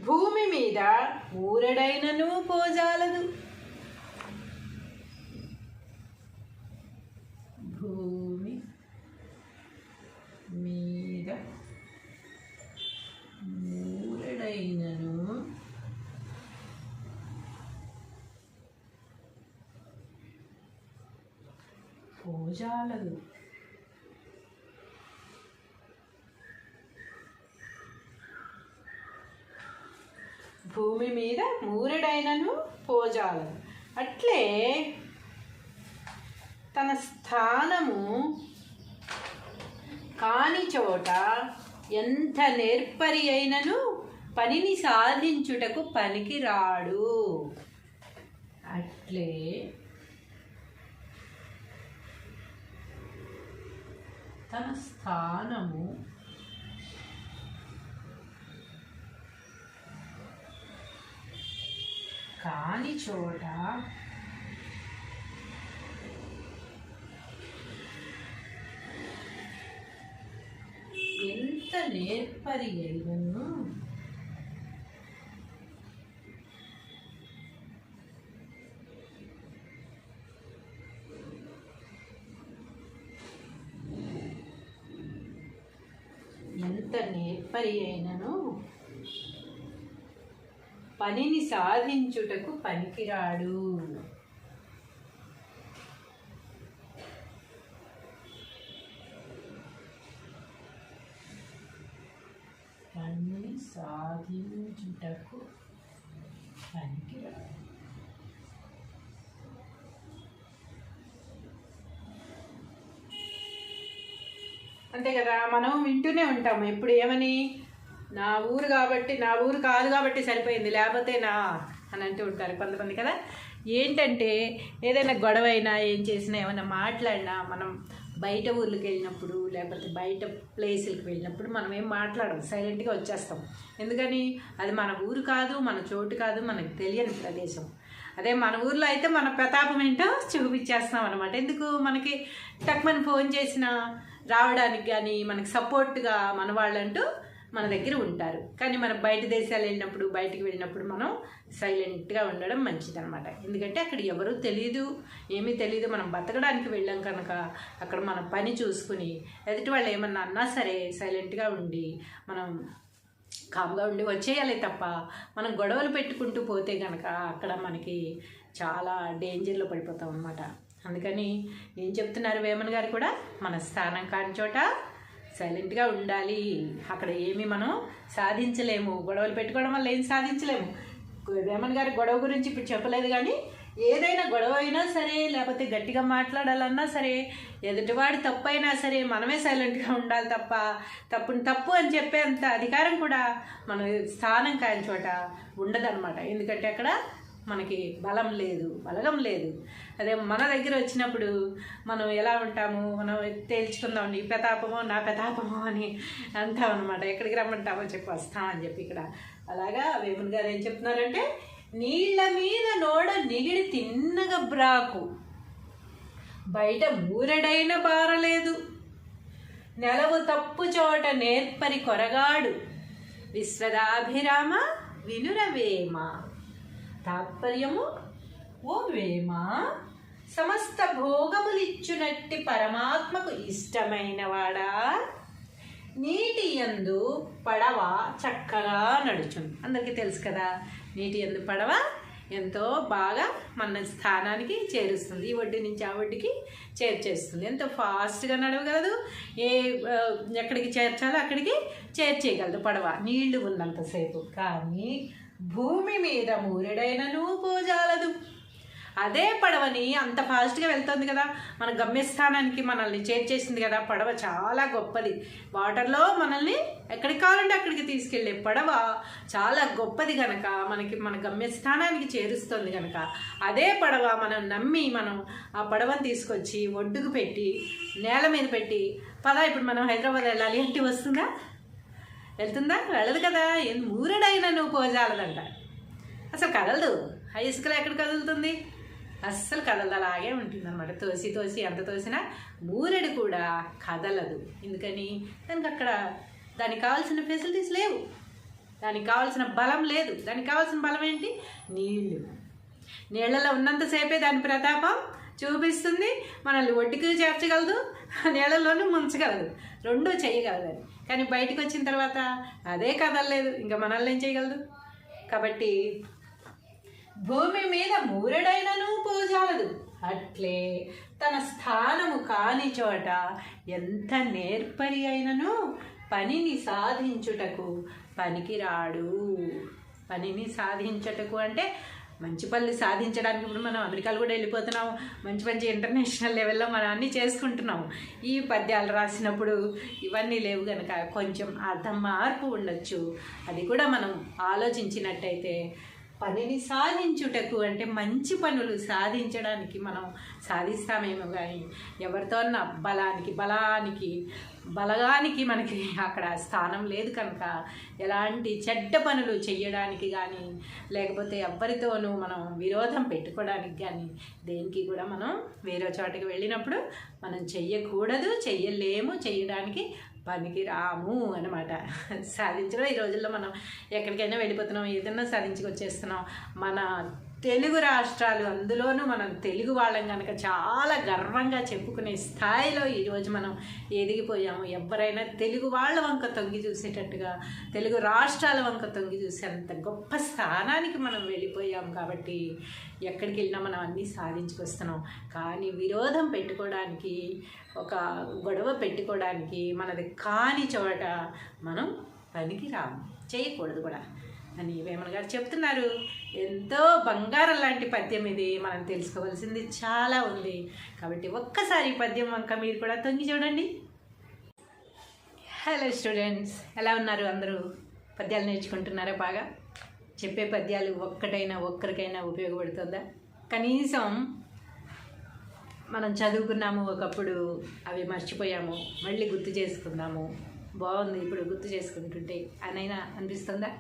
భూమి మీద ఊరడైనను పోజాలదు. భూమి మీద ఊరడైనను పోజాలదు. భూమి మీద మూరెడైనను పోజాలదు. అట్లే తన స్థానము కాని చోట ఎంత నేర్పరి అయినను పనిని సాధించుటకు పనికిరాడు. అట్లే తన స్థానము కాని చోట ఎంత నేర్పరి అయినను ఎంత నేర్పరి అయినను పనిని సాధించుటకు పనికిరాడు. పనిని సాధించుటకు పనికిరాడు. అంతే కదా, మనం వింటూనే ఉంటాము ఎప్పుడు ఏమని, నా ఊరు కాబట్టి, నా ఊరు కాదు కాబట్టి సరిపోయింది, లేకపోతే నా అని అంటూ ఉంటారు కొంతమంది కదా. ఏంటంటే ఏదైనా గొడవ అయినా ఏం చేసినా ఏమైనా మాట్లాడినా మనం బయట ఊర్లకు వెళ్ళినప్పుడు లేకపోతే బయట ప్లేసులకు వెళ్ళినప్పుడు మనం ఏం మాట్లాడం, సైలెంట్గా వచ్చేస్తాం. ఎందుకని, అది మన ఊరు కాదు, మన చోటు కాదు, మనకు తెలియని ప్రదేశం. అదే మన ఊర్లో అయితే మన ప్రతాపం ఏంటో చూపించేస్తాం అనమాట. ఎందుకు, మనకి టక్మని ఫోన్ చేసినా రావడానికి కానీ మనకి సపోర్ట్గా మన వాళ్ళంటూ మన దగ్గర ఉంటారు. కానీ మనం బయట దేశాలు వెళ్ళినప్పుడు, బయటికి వెళ్ళినప్పుడు మనం సైలెంట్గా ఉండడం మంచిదన్నమాట. ఎందుకంటే అక్కడ ఎవరూ తెలియదు, ఏమీ తెలియదు. మనం బతకడానికి వెళ్ళాం కనుక అక్కడ మన పని చూసుకుని ఎదుటి వాళ్ళు ఏమన్నా అన్నా సరే సైలెంట్గా ఉండి మనం కామ్గా ఉండి వచ్చేయాలి తప్ప మనం గొడవలు పెట్టుకుంటూ పోతే కనుక అక్కడ మనకి చాలా డేంజర్లో పడిపోతాం అన్నమాట. అందుకని ఏం చెప్తున్నారు వేమన గారు కూడా, మన స్థానం కాని చోట సైలెంట్గా ఉండాలి. అక్కడ ఏమి మనం సాధించలేము, గొడవలు పెట్టుకోవడం వల్ల ఏం సాధించలేము. వేమన గారి గొడవ గురించి ఇప్పుడు చెప్పలేదు, కానీ ఏదైనా గొడవ అయినా సరే లేకపోతే గట్టిగా మాట్లాడాలన్నా సరే ఎదుటివాడు తప్పు అయినా సరే మనమే సైలెంట్గా ఉండాలి తప్ప తప్పుని తప్పు అని చెప్పేంత అధికారం కూడా మన స్థానం కాని చోట ఉండదన్నమాట. ఎందుకంటే అక్కడ మనకి బలం లేదు, బలగం లేదు. అదే మన దగ్గర వచ్చినప్పుడు మనం ఎలా ఉంటాము, మనం తేల్చుకుందాం, నీ ప్రతాపమో నా ప్రతాపమో అని అంటాం అనమాట. ఎక్కడికి రమ్మంటామో చెప్పి వస్తామని చెప్పి ఇక్కడ. అలాగా వేమన గారు ఏం చెప్తున్నారంటే, నీళ్ల మీద నోడ నిగిడి తిన్నగ బ్రాకు, బయట మూరెడైన బారలేదు, నెలవు తప్పు చోట నేర్పరి కొరగాడు, విశ్వదాభిరామ వినురవేమ. తాత్పర్యము, ఓ వేమ, సమస్త భోగములిచ్చునట్టి పరమాత్మకు ఇష్టమైన వాడా, నీటి యందు పడవ చక్కగా నడుచును. అందరికీ తెలుసు కదా, నీటి యందు పడవ ఎంతో బాగా మన స్థానానికి చేరుస్తుంది, ఈ ఒడ్డు నుంచి ఆ ఒడ్డుకి చేర్చేస్తుంది. ఎంతో ఫాస్ట్గా నడవగలదు, ఎక్కడికి చేర్చాలో అక్కడికి చేర్చేయగలదు పడవ నీళ్లు ఉన్నంతసేపు. కానీ భూమి మీద మూరెడైనను పోజాలదు. అదే పడవని అంత ఫాస్ట్గా వెళ్తుంది కదా, మన గమ్యస్థానానికి మనల్ని చేర్చేసింది కదా. పడవ చాలా గొప్పది, వాటర్లో మనల్ని ఎక్కడికి కావాలంటే అక్కడికి తీసుకెళ్ళే పడవ చాలా గొప్పది కనుక మనకి మన గమ్యస్థానానికి చేరుస్తుంది కనుక అదే పడవ మనం నమ్మి మనం ఆ పడవని తీసుకొచ్చి ఒడ్డుకు పెట్టి నేల మీద పెట్టి పదా ఇప్పుడు మనం హైదరాబాద్ వెళ్ళాలి అంటే వస్తుందా, వెళ్తుందా, వెళ్ళదు కదా. మూరెడైనా నువ్వు పోజాలదంట, అసలు కదలదు. ఆ ఇసుకలో ఎక్కడ కదులుతుంది, అస్సలు కదలదు, అలాగే ఉంటుంది అనమాట. తోసి తోసి ఎంత తోసినా మూరెడు కూడా కదలదు. ఎందుకని, దానికి అక్కడ దానికి కావాల్సిన ఫెసిలిటీస్ లేవు, దానికి కావాల్సిన బలం లేదు. దానికి కావాల్సిన బలం ఏంటి, నీళ్ళు. నీళ్ళలో ఉన్నంతసేపే దాని ప్రతాపం చూపిస్తుంది, మనల్ని ఒడ్డుకు చేర్చగలదు, నీళ్ళలోనూ ముంచగలదు, రెండూ చేయగలదు. కానీ బయటకు వచ్చిన తర్వాత అదే కదలలేదు, ఇంకా మనల్ని ఏం చేయగలదు. కాబట్టి భూమి మీద మూరెడైనను పోజాలదు, అట్లే తన స్థానము కాని చోట ఎంత నేర్పరి అయినను పనిని సాధించుటకు పనికిరాడు. పనిని సాధించుటకు అంటే మంచి పనులు సాధించడానికి ఇప్పుడు మనం అమెరికాలో కూడా వెళ్ళిపోతున్నాం, మంచి మంచి ఇంటర్నేషనల్ లెవెల్లో మనం అన్నీ చేసుకుంటున్నాం. ఈ పద్యాలు రాసినప్పుడు ఇవన్నీ లేవు కనుక కొంచెం అర్థం మార్పు ఉండొచ్చు. అది కూడా మనం ఆలోచించినట్టయితే పనిని సాధించుటకు అంటే మంచి పనులు సాధించడానికి మనం సాధిస్తామేమో, కానీ ఎవరితోన్నా బలగానికి మనకి అక్కడ స్థానం లేదు కనుక ఎలాంటి చెడ్డ పనులు చెయ్యడానికి కానీ లేకపోతే ఎవరితోనూ మనం విరోధం పెట్టుకోవడానికి కానీ దేనికి కూడా మనం వేరే చోటకి వెళ్ళినప్పుడు మనం చెయ్యకూడదు, చెయ్యలేము, చెయ్యడానికి పనికి రాము అనమాట. సాధించడం ఈ రోజుల్లో మనం ఎక్కడికైనా వెళ్ళిపోతున్నాం, ఏదైనా సాధించుకొచ్చేస్తున్నాం. మన తెలుగు రాష్ట్రాలు, అందులోనూ మనం తెలుగు వాళ్ళం కనుక చాలా గర్వంగా చెప్పుకునే స్థాయిలో ఈరోజు మనం ఎదిగిపోయాము. ఎవరైనా తెలుగు వాళ్ళ వంక తొంగి చూసేటట్టుగా, తెలుగు రాష్ట్రాల వంక తొంగి చూసేంత గొప్ప స్థానానికి మనం వెళ్ళిపోయాం. కాబట్టి ఎక్కడికి వెళ్ళినా మనం అన్నీ సాధించుకొస్తున్నాం. కానీ విరోధం పెట్టుకోవడానికి, ఒక గొడవ పెట్టుకోవడానికి, మనది కాని చోట మనం పనికి రాము, చేయకూడదు కూడా అని వేమన గారు చెప్తున్నారు. ఎంతో బంగారం లాంటి పద్యం ఇది. మనం తెలుసుకోవాల్సింది చాలా ఉంది. కాబట్టి ఒక్కసారి ఈ పద్యం వంక మీరు కూడా తొంగి చూడండి. హలో స్టూడెంట్స్, ఎలా ఉన్నారు అందరూ? పద్యాలు నేర్చుకుంటున్నారా? బాగా చెప్పే పద్యాలు ఒక్కరికైనా ఉపయోగపడుతుందా? కనీసం మనం చదువుకున్నాము ఒకప్పుడు, అవి మర్చిపోయాము, మళ్ళీ గుర్తు చేసుకుందాము, బాగుంది ఇప్పుడు గుర్తు చేసుకుంటుంటే అనైనా అనిపిస్తుందా?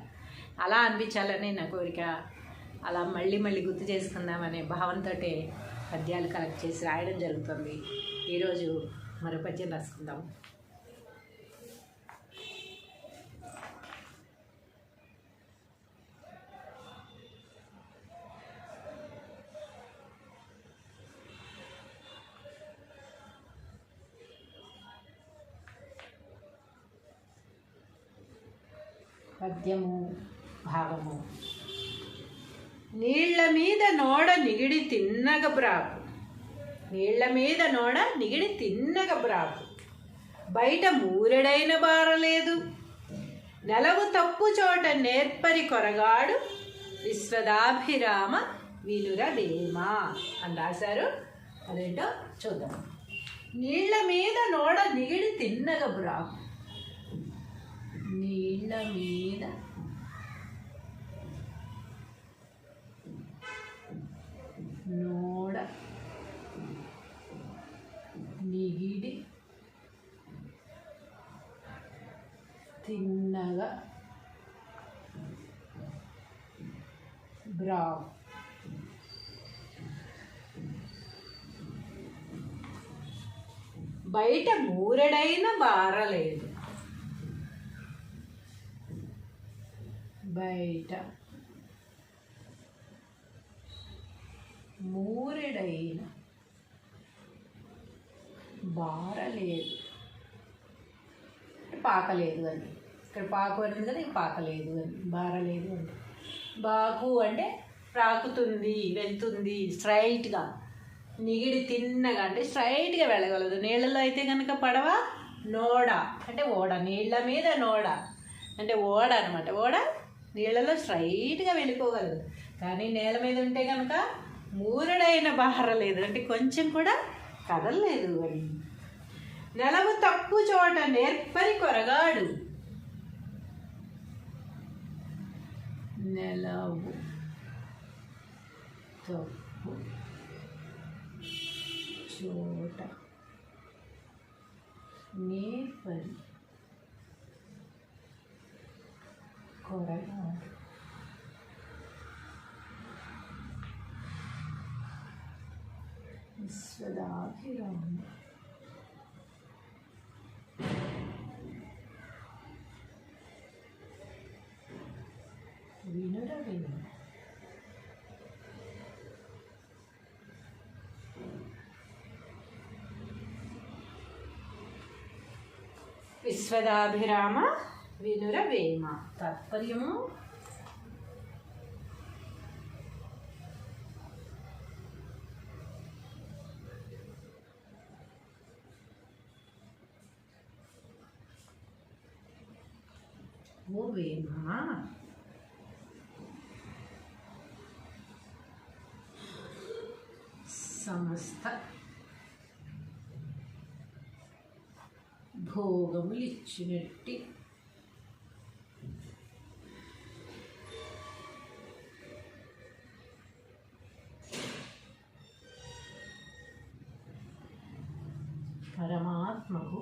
అలా అనిపించాలనే నా కోరిక. అలా మళ్ళీ గుర్తు చేసుకుందామనే భావంతో పద్యాలు కలెక్ట్ చేసి రాయడం జరుగుతుంది. ఈరోజు మరో పద్యం రాసుకుందాం. పద్యము భావము. నీళ్ల మీద నోడ నిగిడి తిన్నగ బ్రాకు, నీళ్ల మీద నోడ నిగిడి తిన్నగ బ్రాకు, బయట మూరెడైన బారలేదు, నెలవు తప్పు చోట నేర్పరి కొరగాడు, విశ్వదాభిరామ వినుర వేమ అని రాశారు. అదేంటో చూద్దాం. నీళ్ల మీద నోడ నిగిడి తిన్నగ బ్రాకు, నీళ్ల మీద నోడ నిగిడి తిన్నగా బ్రావ్, బయట మూరెడైన బారలేదు, బయట మూరెడైన బారలేదు, పాకలేదు అని. ఇక్కడ పాకు అనేది కదా, పాకలేదు అని, బారలేదు అంటే. బాకు అంటే ప్రాకుతుంది, వెళ్తుంది స్ట్రైట్గా. నిగిడి తిన్నగా అంటే స్ట్రైట్గా వెళ్ళగలదు. నీళ్ళలో అయితే కనుక పడవ. నోడ అంటే ఓడ, నీళ్ళ మీద నోడ అంటే ఓడ అనమాట. ఓడ నీళ్ళలో స్ట్రైట్గా వెళ్ళిపోగలదు. కానీ నేల మీద ఉంటే కనుక మూరెడైన బారలేదు అంటే కొంచెం కూడా కదలలేదు అని. నెలవు తప్పు చోట నేర్పరి కొరగాడు, నెలవు తప్పు చోట నేర్పరి కొరగాడు, విశ్వదాభిరామ వినుర వేమ. విశ్వదాభిరామ వినుర వేమ. తాత్పర్యము: ఓ వేమ, సమస్త భోగములిచ్చినట్టి పరమాత్మకు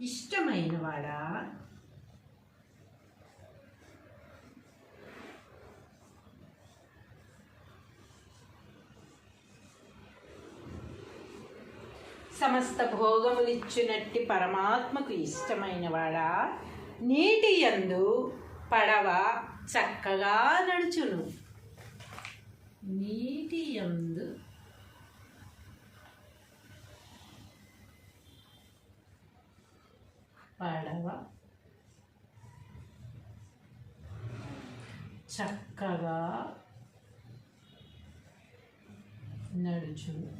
ఇష్టమైన వాడా, సమస్త భోగములిచ్చునట్టి పరమాత్మకు ఇష్టమైన వాడా, నీటి యందు పడవ చక్కగా నడుచును. నీటి యందు పడవ చక్కగా నడుచును.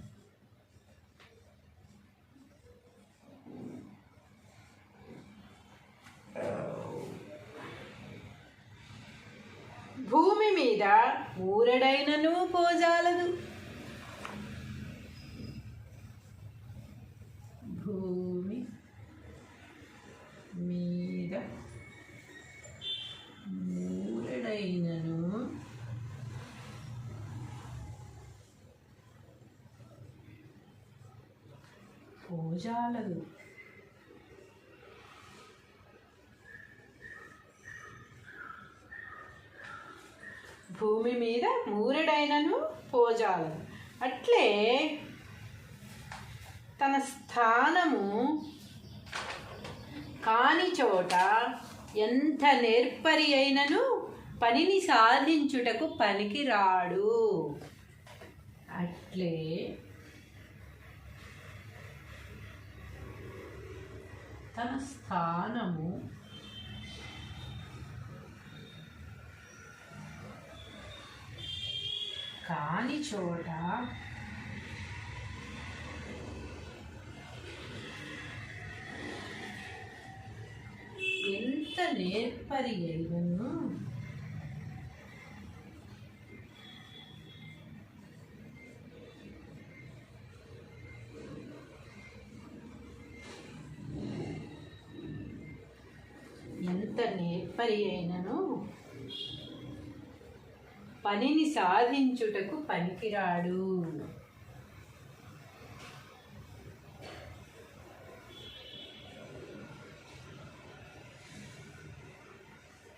భూమి మీద ఊరడైనను పోజాలదు. భూమి మీద ఊరడైనను పోజాలదు. భూమి మీద మూరెడైనను పోజాలదు. అట్లే తన స్థానము కాని చోట ఎంత నేర్పరి అయినను పనిని సాధించుటకు పనికిరాడు. అట్లే తన స్థానము కాని చోట ఎంత నేర్పరి అయినను పనిని సాధించుటకు పనికిరాడు.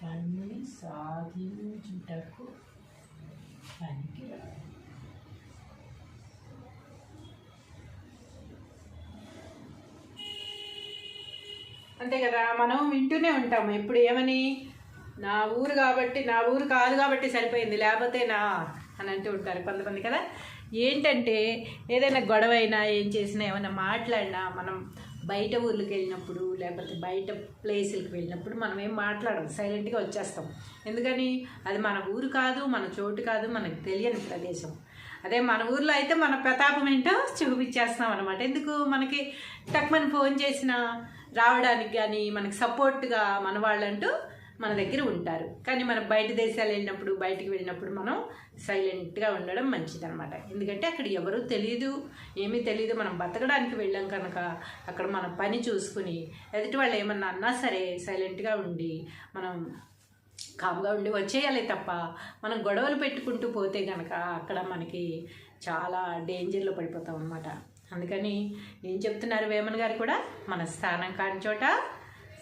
పనిని సాధించుటకు పనికిరాడు. అంతే కదా, మనం వింటూనే ఉంటాము ఇప్పుడు ఏమని, నా ఊరు కాబట్టి, నా ఊరు కాదు కాబట్టి సరిపోయింది, లేకపోతే నా అని అంటూ ఉంటారు కొంతమంది కదా. ఏంటంటే ఏదైనా గొడవ అయినా ఏం చేసినా ఏమైనా మాట్లాడినా మనం బయట ఊర్లకు వెళ్ళినప్పుడు లేకపోతే బయట ప్లేసులకు వెళ్ళినప్పుడు మనం ఏం మాట్లాడం, సైలెంట్గా వచ్చేస్తాం. ఎందుకని, అది మన ఊరు కాదు, మన చోటు కాదు, మనకు తెలియని ప్రదేశం. అదే మన ఊర్లో అయితే మన ప్రతాపం ఏంటో చూపించేస్తాం అనమాట. ఎందుకు, మనకి టక్మని ఫోన్ చేసినా రావడానికి కానీ మనకి సపోర్ట్గా మన వాళ్ళంటూ మన దగ్గర ఉంటారు. కానీ మనం బయట దేశాలు వెళ్ళినప్పుడు, బయటికి వెళ్ళినప్పుడు మనం సైలెంట్గా ఉండడం మంచిదన్నమాట. ఎందుకంటే అక్కడ ఎవరూ తెలియదు, ఏమీ తెలియదు. మనం బతకడానికి వెళ్ళాం కనుక అక్కడ మన పని చూసుకుని ఎదుటి వాళ్ళు ఏమన్నా అన్నా సరే సైలెంట్గా ఉండి మనం కామ్గా ఉండి వచ్చేయాలి తప్ప మనం గొడవలు పెట్టుకుంటూ పోతే కనుక అక్కడ మనకి చాలా డేంజర్లో పడిపోతాం అన్నమాట. అందుకని ఏం చెప్తున్నారు వేమన్ గారు కూడా, మన స్థానం కాని చోట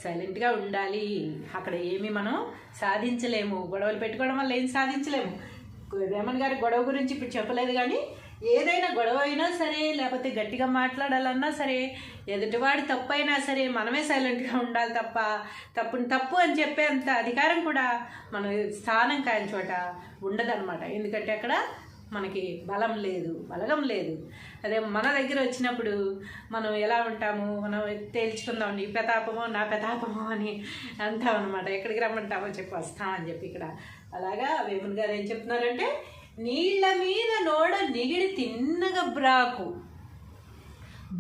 సైలెంట్గా ఉండాలి. అక్కడ ఏమి మనం సాధించలేము, గొడవలు పెట్టుకోవడం వల్ల ఏం సాధించలేము. వేమన్ గారి గొడవ గురించి ఇప్పుడు చెప్పలేదు, కానీ ఏదైనా గొడవ అయినా సరే లేకపోతే గట్టిగా మాట్లాడాలన్నా సరే ఎదుటివాడి తప్పు అయినా సరే మనమే సైలెంట్గా ఉండాలి తప్ప తప్పుని తప్పు అని చెప్పేంత అధికారం కూడా మన స్థానం కాని చోట ఉండదన్నమాట. ఎందుకంటే అక్కడ మనకి బలం లేదు, బలగం లేదు. అదే మన దగ్గర వచ్చినప్పుడు మనం ఎలా ఉంటాము, మనం తేల్చుకుందాం, నీ ప్రతాపమో నా ప్రతాపమో అని అంటాం అనమాట. ఎక్కడికి రమ్మంటామో చెప్పి వస్తామని చెప్పి ఇక్కడ. అలాగా వేమన్ గారు ఏం చెప్తున్నారంటే, నీళ్ల మీద నోడ నిగిడి తిన్నగ బ్రాకు,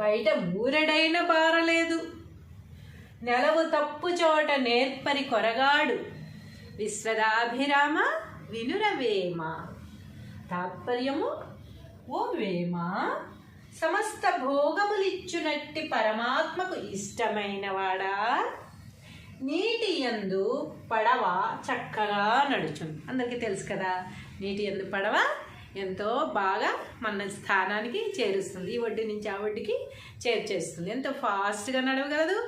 బయట మూరెడైన బారలేదు, నెలవు తప్పు చోట నేర్పరి కొరగాడు, విశ్వదాభిరామ వినురవేమ. తాత్పర్యము, ఓ వేమ, సమస్త భోగములిచ్చునట్టి పరమాత్మకు ఇష్టమైన వాడా, నీటి యందు పడవ చక్కగా నడుచును. అందరికీ తెలుసు కదా, నీటి యందు పడవ ఎంతో బాగా మన స్థానానికి చేరుస్తుంది, ఈ ఒడ్డు నుంచి ఆ ఒడ్డుకి చేర్చేస్తుంది. ఎంతో ఫాస్ట్గా నడవగలదు,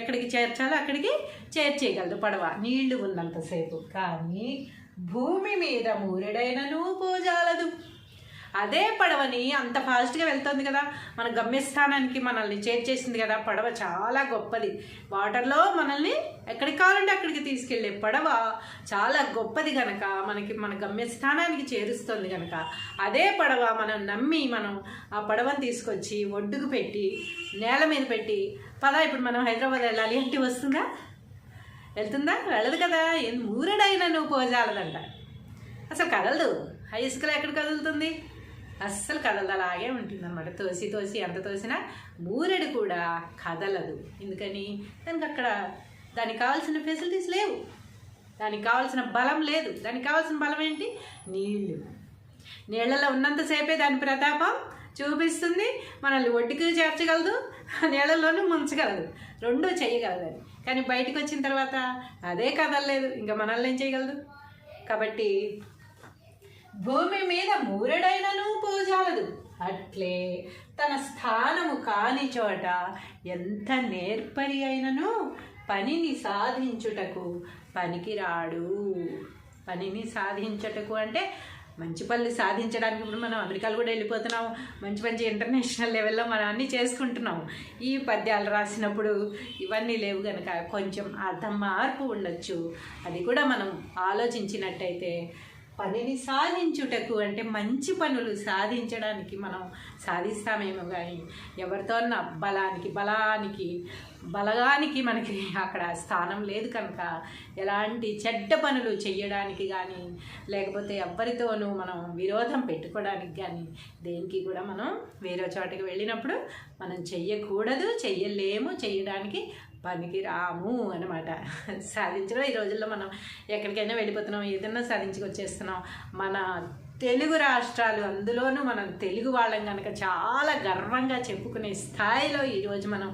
ఎక్కడికి చేర్చాలో అక్కడికి చేర్చేయగలదు పడవ నీళ్లు ఉన్నంతసేపు. కానీ భూమి మీద మూరెడైనను పోజాలదు. అదే పడవని అంత ఫాస్ట్గా వెళ్తుంది కదా, మన గమ్యస్థానానికి మనల్ని చేర్చేసింది కదా. పడవ చాలా గొప్పది, వాటర్లో మనల్ని ఎక్కడికి కావాలంటే అక్కడికి తీసుకెళ్ళే పడవ చాలా గొప్పది కనుక మన గమ్యస్థానానికి చేరుస్తుంది కనుక అదే పడవ మనం నమ్మి మనం ఆ పడవని తీసుకొచ్చి ఒడ్డుకు పెట్టి నేల మీద పెట్టి పదా ఇప్పుడు మనం హైదరాబాద్ వెళ్ళాలి అంటే వస్తుందా? వెళ్తుందా? వెళ్ళదు కదా. మూరెడైనా నువ్వు పోజాలదంట, అసలు కదలదు. ఆ ఇసుకలో ఎక్కడ కదులుతుంది? అస్సలు కదలదు, అలాగే ఉంటుంది అనమాట. తోసి ఎంత తోసినా మూరెడు కూడా కదలదు. ఎందుకని? దానికి అక్కడ దానికి కావాల్సిన ఫెసిలిటీస్ లేవు, దానికి కావాల్సిన బలం లేదు. దానికి కావాల్సిన బలం ఏంటి? నీళ్ళు. నీళ్ళలో ఉన్నంతసేపే దాని ప్రతాపం చూపిస్తుంది, మనల్ని ఒడ్డుకి చేర్చగలదు, నీళ్ళలోనూ ముంచగలదు, రెండూ చేయగలదు. కానీ బయటకు వచ్చిన తర్వాత అదే కదలలేదు, ఇంకా మనల్ని ఏం చేయగలదు? కాబట్టి భూమి మీద మూరెడైనను పోజాలదు, అట్లే తన స్థానము కాని చోట ఎంత నేర్పరి అయినను పనిని సాధించుటకు పనికిరాడు. పనిని సాధించుటకు అంటే మంచి పనులు సాధించడానికి ఇప్పుడు మనం అమెరికాలో కూడా వెళ్ళిపోతున్నాం, మంచి ఇంటర్నేషనల్ లెవెల్లో మనం అన్నీ చేసుకుంటున్నాం. ఈ పద్యాలు రాసినప్పుడు ఇవన్నీ లేవు కనుక కొంచెం అర్థం మార్పు ఉండొచ్చు. అది కూడా మనం ఆలోచించినట్టయితే పనిని సాధించుటకు అంటే మంచి పనులు సాధించడానికి మనం సాధిస్తామేమో, కానీ ఎవరితోన్నా బలగానికి మనకి అక్కడ స్థానం లేదు కనుక ఎలాంటి చెడ్డ పనులు చెయ్యడానికి కానీ లేకపోతే ఎవరితోనూ మనం విరోధం పెట్టుకోవడానికి కానీ దేనికి కూడా మనం వేరే చోటకి వెళ్ళినప్పుడు మనం చెయ్యకూడదు, చెయ్యలేము, చెయ్యడానికి పనికి రాము అన్నమాట. సాధించడం ఈ రోజుల్లో మనం ఎక్కడికైనా వెళ్ళిపోతున్నాం, ఏదైనా సాధించుకొచ్చేస్తున్నాం. మన తెలుగు రాష్ట్రాలు, అందులోనూ మనం తెలుగు వాళ్ళం కనుక చాలా గర్వంగా చెప్పుకునే స్థాయిలో ఈరోజు మనం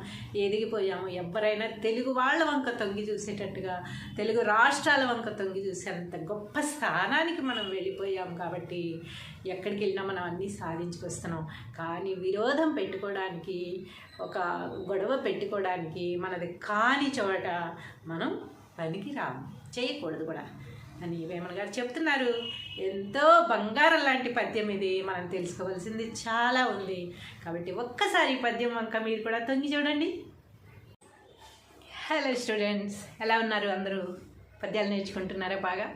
ఎదిగిపోయాము. ఎవరైనా తెలుగు వాళ్ళ వంక తొంగి చూసేటట్టుగా, తెలుగు రాష్ట్రాల వంక తొంగి చూసేంత గొప్ప స్థానానికి మనం వెళ్ళిపోయాం. కాబట్టి ఎక్కడికి వెళ్ళినా మనం అన్నీ సాధించుకొస్తున్నాం. కానీ విరోధం పెట్టుకోవడానికి, ఒక గొడవ పెట్టుకోవడానికి మనది కాని చోట మనం పనికి రాము, చేయకూడదు కూడా అని వేమన గారు చెప్తున్నారు. ఎంతో బంగారం లాంటి పద్యం ఇది, మనం తెలుసుకోవాల్సింది చాలా ఉంది. కాబట్టి ఒక్కసారి ఈ పద్యం వంక మీరు కూడా తొంగి చూడండి. హలో స్టూడెంట్స్, ఎలా ఉన్నారు? అందరూ పద్యాలు నేర్చుకుంటున్నారా? బాగా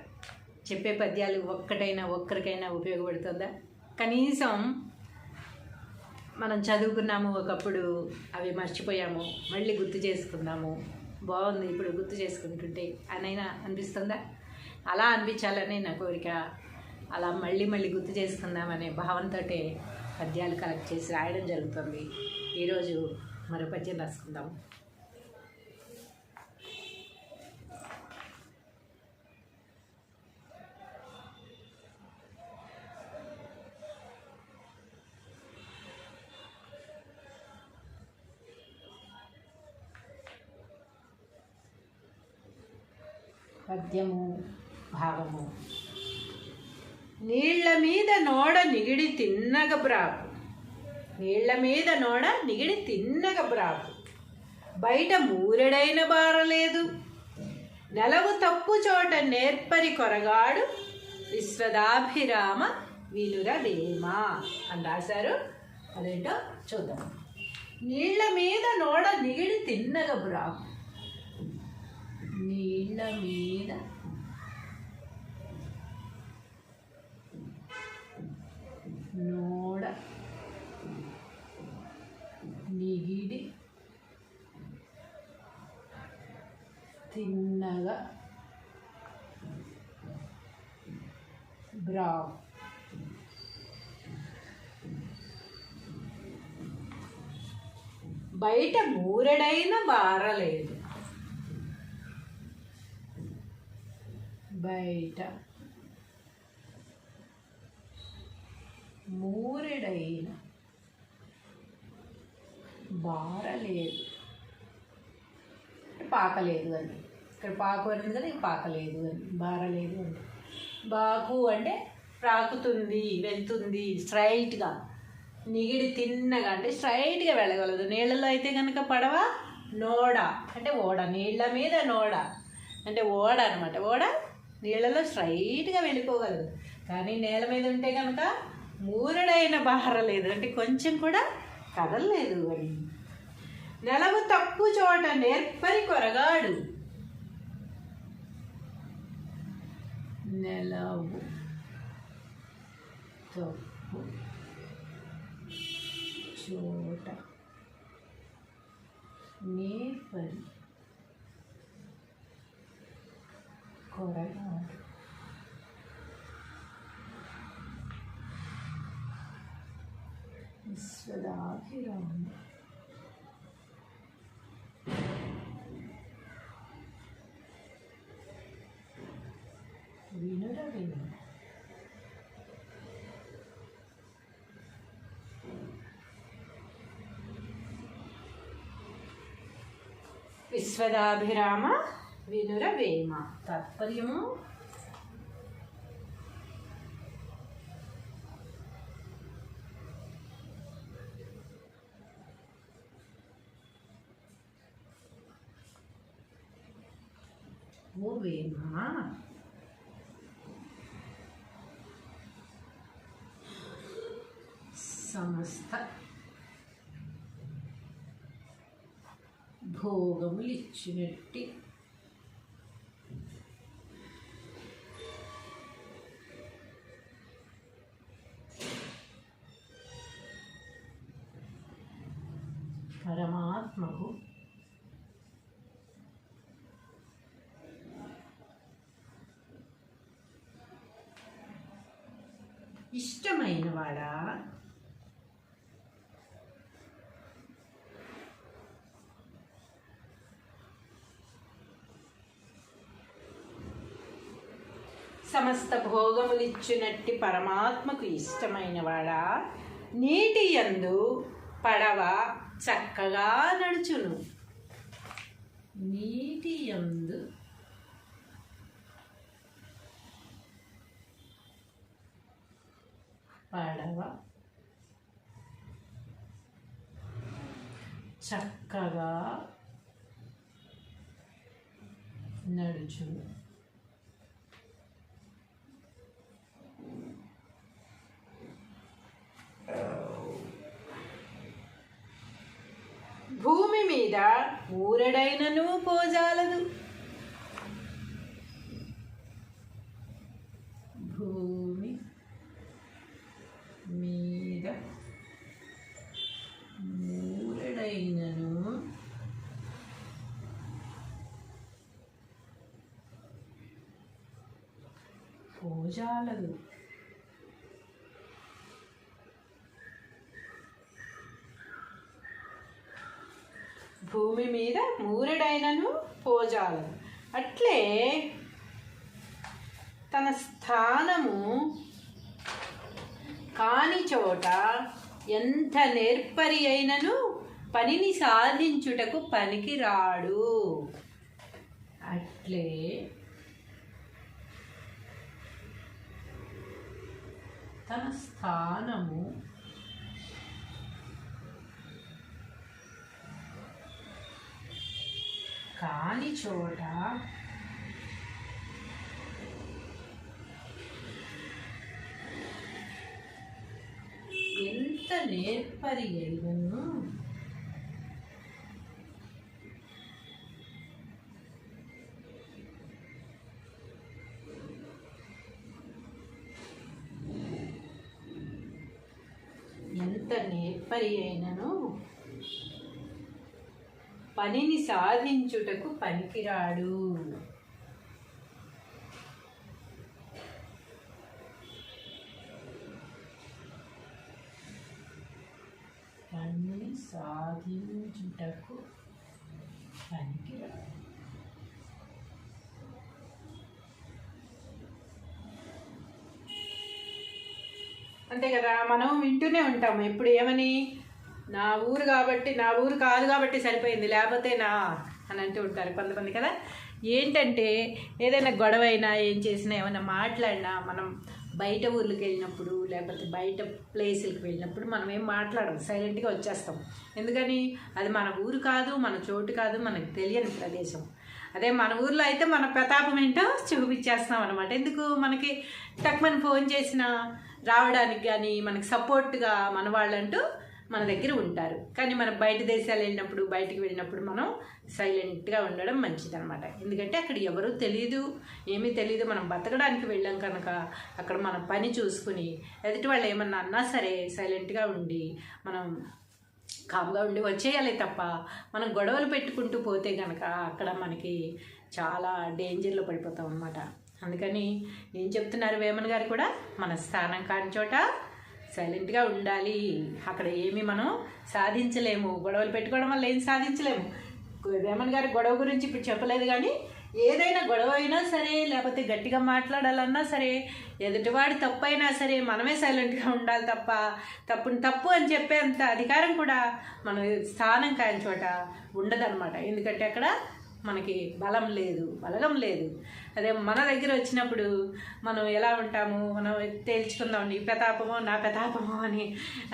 చెప్పే పద్యాలు ఒక్కరికైనా ఉపయోగపడుతుందా? కనీసం మనం చదువుకున్నాము ఒకప్పుడు, అవి మర్చిపోయాము, మళ్ళీ గుర్తు చేసుకున్నాము, బాగుంది ఇప్పుడు గుర్తు చేసుకుంటుంటే అనైనా అనిపిస్తుందా? అలా అనిపించాలనే నా కోరిక. అలా మళ్ళీ గుర్తు చేసుకుందామనే భావంతో పద్యాలు కలెక్ట్ చేసి రాయడం జరుగుతుంది. ఈరోజు మరో పద్యం రాసుకుందాం. పద్యము భావము. నీళ్ల మీద నోడ నిగిడి తిన్నగ బ్రాకు, నీళ్ల మీద నోడ నిగిడి తిన్నగ బ్రాకు, బయట మూరెడైన బారలేదు, నెలవు తప్పు చోట నేర్పరి కొరగాడు, విశ్వదాభిరామ వినురవేమ అని రాశారు. అదేంటో చూద్దాం. నీళ్ల మీద నోడ నిగిడి తిన్నగ బ్రాకు, నీళ్ల మీద నోడ నిగిడి తిన్నగా బ్రాకు, బయట మూరెడైన బారలేదు, బయట మూరెడైన బారలేదు, పాకలేదు అని. ఇక్కడ పాకు అనేది కదా, పాకలేదు అని, బారలేదు అని. బాకు అంటే ప్రాకుతుంది, వెళ్తుంది స్ట్రైట్గా. నిగిడి తిన్నగా అంటే స్ట్రైట్గా వెళ్ళగలదు. నీళ్ళలో అయితే కనుక పడవ, నోడ అంటే ఓడ, నీళ్ళ మీద నోడ అంటే ఓడ అనమాట. ఓడ నీళ్ళలో స్ట్రైట్గా వెళ్ళిపోగలదు. కానీ నేల మీద ఉంటే కనుక మూరడైన బారలేదు అంటే కొంచెం కూడా కదలలేదు అని. నెలవు తప్పు చోట నేర్పరి కొరగాడు. నెలవు తప్పు చోట నేర్పరి కొరగాడు. విశ్వదాభిరామ వినురవేమ. విశ్వదాభిరామ వినురవేమ. తాత్పర్యము ఓ వేమ సమస్త భోగములిచ్చినట్టి పరమాత్మకు ఇష్టమైన వాడా సమస్త భోగములిచ్చునట్టి పరమాత్మకు ఇష్టమైన వాడా నీటి యందు పడవ చక్కగా నడుచును. నీటి యందు పడవ చక్కగా నడుచును. భూమి మీద ఊరడైనను పోజాలదు. భూమి మీద ఊరడైనను పోజాలదు. భూమి మీద మూరెడైనను పోజాలదు. అట్లే తన స్థానము కాని చోట ఎంత నేర్పరి అయినను పనిని సాధించుటకు పనికిరాడు. అట్లే తన స్థానము కాని చోట ఎంత నేర్పరి అయినను పనిని సాధించుటకు పనికిరాడు. పనిని సాధించుటకు పనికిరాడు. అంతే కదా, మనం వింటూనే ఉంటాము ఎప్పుడు ఏమని, నా ఊరు కాబట్టి, నా ఊరు కాదు కాబట్టి సరిపోయింది, లేకపోతే నా అని అంటూ ఉంటారు కొంతమంది కదా. ఏంటంటే ఏదైనా గొడవ అయినా ఏం చేసినా ఏమైనా మాట్లాడినా మనం బయట ఊర్లకు వెళ్ళినప్పుడు లేకపోతే బయట ప్లేసులకు వెళ్ళినప్పుడు మనం ఏం మాట్లాడం, సైలెంట్గా వచ్చేస్తాం. ఎందుకని, అది మన ఊరు కాదు, మన చోటు కాదు, మనకు తెలియని ప్రదేశం. అదే మన ఊర్లో అయితే మన ప్రతాపం ఏంటో చూపించేస్తాం అనమాట. ఎందుకు, మనకి తక్కువని ఫోన్ చేసినా రావడానికి కానీ మనకి సపోర్ట్గా మన వాళ్ళంటూ మన దగ్గర ఉంటారు. కానీ మనం బయట దేశాలు వెళ్ళినప్పుడు, బయటికి వెళ్ళినప్పుడు మనం సైలెంట్గా ఉండడం మంచిదన్నమాట. ఎందుకంటే అక్కడ ఎవరూ తెలియదు, ఏమీ తెలియదు. మనం బతకడానికి వెళ్ళాం కనుక అక్కడ మన పని చూసుకుని ఎదుటి వాళ్ళు ఏమన్నా అన్నా సరే సైలెంట్గా ఉండి మనం కామ్గా ఉండి వచ్చేయాలి తప్ప మనం గొడవలు పెట్టుకుంటూ పోతే కనుక అక్కడ మనకి చాలా డేంజర్లో పడిపోతాం అన్నమాట. అందుకని ఏం చెప్తున్నారు వేమన గారు కూడా, మన స్థానం కాని చోట సైలెంట్గా ఉండాలి. అక్కడ ఏమి మనం సాధించలేము, గొడవలు పెట్టుకోవడం వల్ల ఏం సాధించలేము. వేమన గారి గొడవ గురించి ఇప్పుడు చెప్పలేదు, కానీ ఏదైనా గొడవ అయినా సరే, లేకపోతే గట్టిగా మాట్లాడాలన్నా సరే, ఎదుటివాడి తప్పు అయినా సరే మనమే సైలెంట్గా ఉండాలి తప్ప తప్పు అని చెప్పేంత అధికారం కూడా మన స్థానం కాని చోట ఉండదన్నమాట. ఎందుకంటే అక్కడ మనకి బలం లేదు, బలగం లేదు. అదే మన దగ్గర వచ్చినప్పుడు మనం ఎలా ఉంటాము, మనం తేల్చుకుందాం, నీ ప్రతాపమో నా ప్రతాపమో అని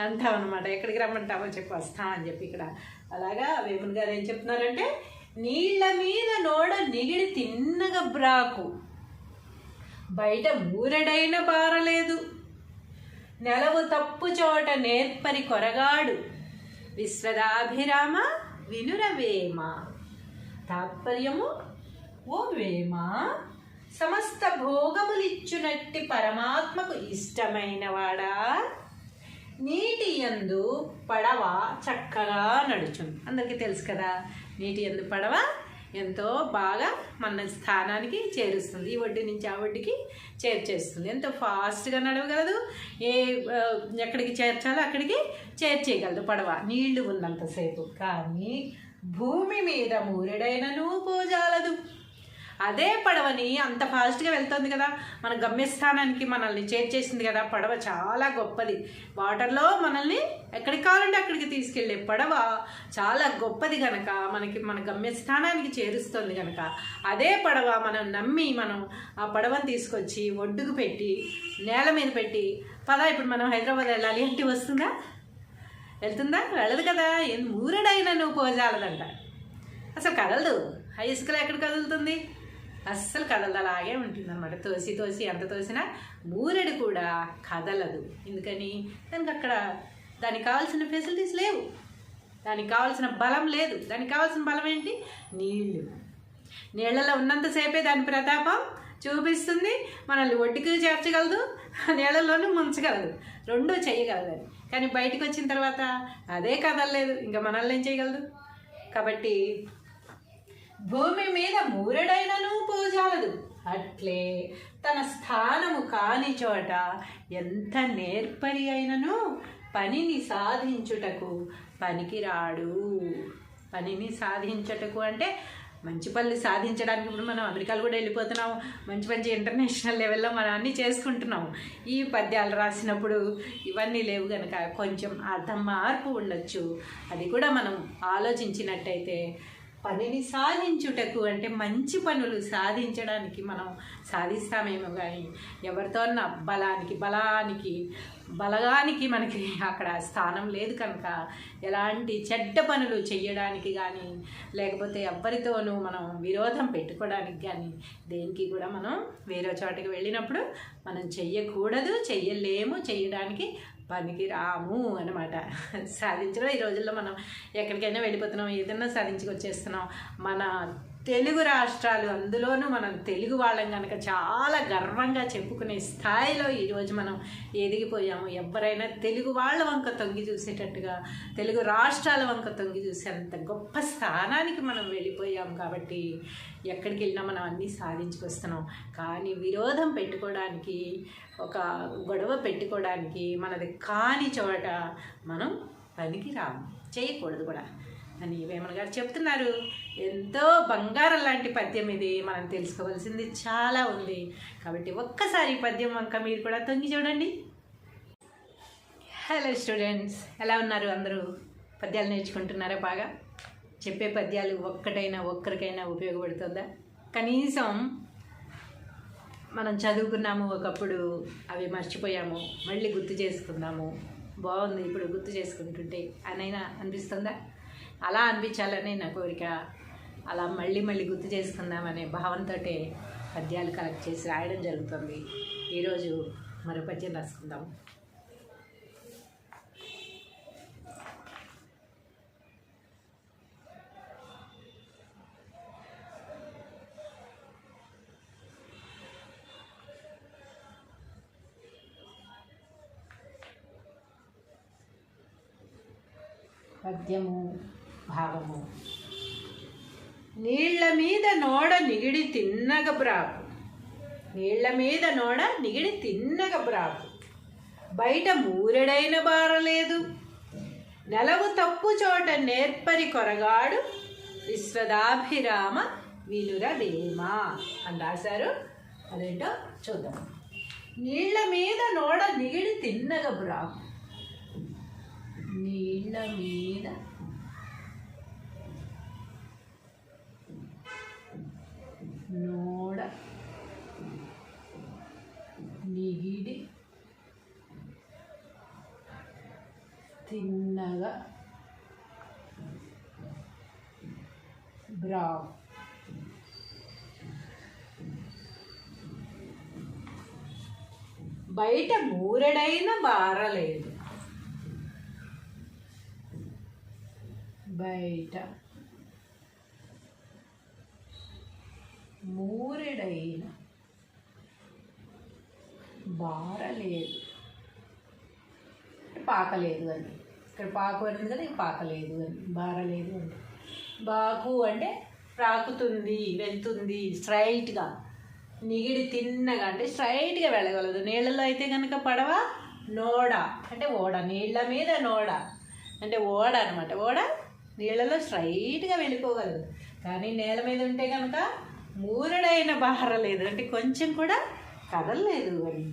అంటాం అనమాట. ఎక్కడికి రమ్మంటామో చెప్పి వస్తామని చెప్పి ఇక్కడ. అలాగా వేమన గారు ఏం చెప్తున్నారంటే, నీళ్ల మీద నోడ నిగిడి తిన్నగ బ్రాకు, బయట మూరెడైన బారలేదు, నెలవు తప్పు చోట నేర్పరి కొరగాడు, విశ్వదాభిరామ వినురవేమ. తాత్పర్యము, ఓ వేమ, సమస్త భోగములిచ్చునట్టి పరమాత్మకు ఇష్టమైన వాడా, నీటి యందు పడవ చక్కగా నడుచును. అందరికీ తెలుసు కదా, నీటి యందు పడవ ఎంతో బాగా మన స్థానానికి చేరుస్తుంది, ఈ ఒడ్డు నుంచి ఆ ఒడ్డుకి చేర్చేస్తుంది. ఎంతో ఫాస్ట్గా నడవగలదు, ఎక్కడికి చేర్చాలో అక్కడికి చేర్చేయగలదు పడవ నీళ్లు ఉన్నంతసేపు. కానీ భూమి మీద మూరెడైనను పోజాలదు. అదే పడవని అంత ఫాస్ట్గా వెళ్తుంది కదా, మన గమ్యస్థానానికి మనల్ని చేర్చేసింది కదా. పడవ చాలా గొప్పది, వాటర్లో మనల్ని ఎక్కడికి కావాలంటే అక్కడికి తీసుకెళ్ళే పడవ చాలా గొప్పది కనుక మనకి మన గమ్యస్థానానికి చేరుస్తుంది కనుక అదే పడవ మనం నమ్మి మనం ఆ పడవని తీసుకొచ్చి ఒడ్డుకు పెట్టి నేల మీద పెట్టి పదా ఇప్పుడు మనం హైదరాబాద్ వెళ్ళాలి అంటే వస్తుందా? వెళ్తుందా? వెళ్ళదు కదా. మూరెడైనా నువ్వు పోజాలదంట, అసలు కదలదు. ఆ ఇసుకలో ఎక్కడ కదులుతుంది? అస్సలు కదలదు, అలాగే ఉంటుంది అనమాట. తోసి ఎంత తోసినా మూరెడు కూడా కదలదు. ఎందుకని? దానికి అక్కడ దానికి కావాల్సిన ఫెసిలిటీస్ లేవు, దానికి కావాల్సిన బలం లేదు. దానికి కావాల్సిన బలం ఏంటి? నీళ్ళు. నీళ్లలో ఉన్నంతసేపే దాని ప్రతాపం చూపిస్తుంది, మనల్ని ఒడ్డుకు చేర్చగలదు, నీళ్ళలోనూ ముంచగలదు, రెండూ చేయగలదు. కానీ బయటకు వచ్చిన తర్వాత అదే కదలలేదు, ఇంకా మనల్ని ఏం చేయగలదు? కాబట్టి భూమి మీద మూరెడైనను పోజాలదు, అట్లే తన స్థానము కాని చోట ఎంత నేర్పరి అయినను పనిని సాధించుటకు పనికిరాడు. పనిని సాధించుటకు అంటే మంచి పనులు సాధించడానికి ఇప్పుడు మనం అమెరికాలో కూడా వెళ్ళిపోతున్నాం, మంచి ఇంటర్నేషనల్ లెవెల్లో మనం అన్నీ చేసుకుంటున్నాం. ఈ పద్యాలు రాసినప్పుడు ఇవన్నీ లేవు కనుక కొంచెం అర్థం మార్పు ఉండొచ్చు. అది కూడా మనం ఆలోచించినట్టయితే పనిని సాధించుటకు అంటే మంచి పనులు సాధించడానికి మనం సాధిస్తామేమో, కానీ ఎవరితోన్నా బలగానికి మనకి అక్కడ స్థానం లేదు కనుక ఎలాంటి చెడ్డ పనులు చెయ్యడానికి కానీ లేకపోతే ఎవరితోనూ మనం విరోధం పెట్టుకోవడానికి కానీ దేనికి కూడా మనం వేరే చోటకి వెళ్ళినప్పుడు మనం చెయ్యకూడదు, చెయ్యలేము, చెయ్యడానికి పనికి రాము అనమాట. సాధించడం ఈ రోజుల్లో మనం ఎక్కడికైనా వెళ్ళిపోతున్నాం, ఏదైనా సాధించుకొచ్చేస్తున్నాం. మన తెలుగు రాష్ట్రాలు, అందులోనూ మనం తెలుగు వాళ్ళం కనుక చాలా గర్వంగా చెప్పుకునే స్థాయిలో ఈరోజు మనం ఎదిగిపోయాము. ఎవరైనా తెలుగు వాళ్ళ వంక తొంగి చూసేటట్టుగా, తెలుగు రాష్ట్రాల వంక తొంగి చూసేంత గొప్ప స్థానానికి మనం వెళ్ళిపోయాం. కాబట్టి ఎక్కడికి వెళ్ళినా మనం అన్నీ సాధించుకొస్తున్నాం. కానీ విరోధం పెట్టుకోవడానికి, ఒక గొడవ పెట్టుకోవడానికి మనది కాని చోట మనం పనికి రాము, చేయకూడదు కూడా అని వేమన గారు చెప్తున్నారు. ఎంతో బంగారం లాంటి పద్యం ఇది, మనం తెలుసుకోవాల్సింది చాలా ఉంది. కాబట్టి ఒక్కసారి పద్యం వంక మీరు కూడా తొంగి చూడండి. హలో స్టూడెంట్స్, ఎలా ఉన్నారు అందరూ? పద్యాలు నేర్చుకుంటున్నారా? బాగా చెప్పే పద్యాలు ఒక్కరికైనా ఉపయోగపడుతుందా? కనీసం మనం చదువుకున్నాము ఒకప్పుడు, అవి మర్చిపోయాము, మళ్ళీ గుర్తు చేసుకుందాము, బాగుంది ఇప్పుడు గుర్తు చేసుకుంటుంటే అనైనా అనిపిస్తుందా? అలా అనిపించాలనే నా కోరిక. అలా మళ్ళీ గుర్తు చేసుకుందామనే భావంతో పద్యాలు కలెక్ట్ చేసి రాయడం జరుగుతుంది. ఈరోజు మరి పద్యం రాసుకుందాం. పద్యము భావము. నీళ్ల మీద నోడ నిగిడి తిన్నగ బ్రాకు, నీళ్ల మీద నోడ నిగిడి తిన్నగ బ్రాకు, బయట మూరెడైన బారలేదు, నెలవు తప్పు చోట నేర్పరి కొరగాడు, విశ్వదాభిరామ వినుర వేమ అని రాశారు. అదేంటో చూద్దాం. నీళ్ల మీద నోడ నిగిడి తిన్నగ బ్రాకు, నీళ్ల మీద నోడ నిగిడి తిన్నగా బ్రావ్, బయట మూరెడైన బారలేదు, బయట మూరెడైన బారలేదు, పాకలేదు అని. ఇక్కడ పాకు అనేది కదా, పాకలేదు అని, బారలేదు అని. బాకు అంటే ప్రాకుతుంది, వెళ్తుంది స్ట్రైట్గా. నిగిడి తిన్నగా అంటే స్ట్రైట్గా వెళ్ళగలదు. నీళ్ళలో అయితే కనుక పడవ. నోడ అంటే ఓడ, నీళ్ళ మీద నోడ అంటే ఓడ అనమాట. ఓడ నీళ్ళలో స్ట్రైట్గా వెళ్ళిపోగలదు. కానీ నేల మీద ఉంటే కనుక మూరెడైన బారలేదు అంటే కొంచెం కూడా కదలలేదు అని.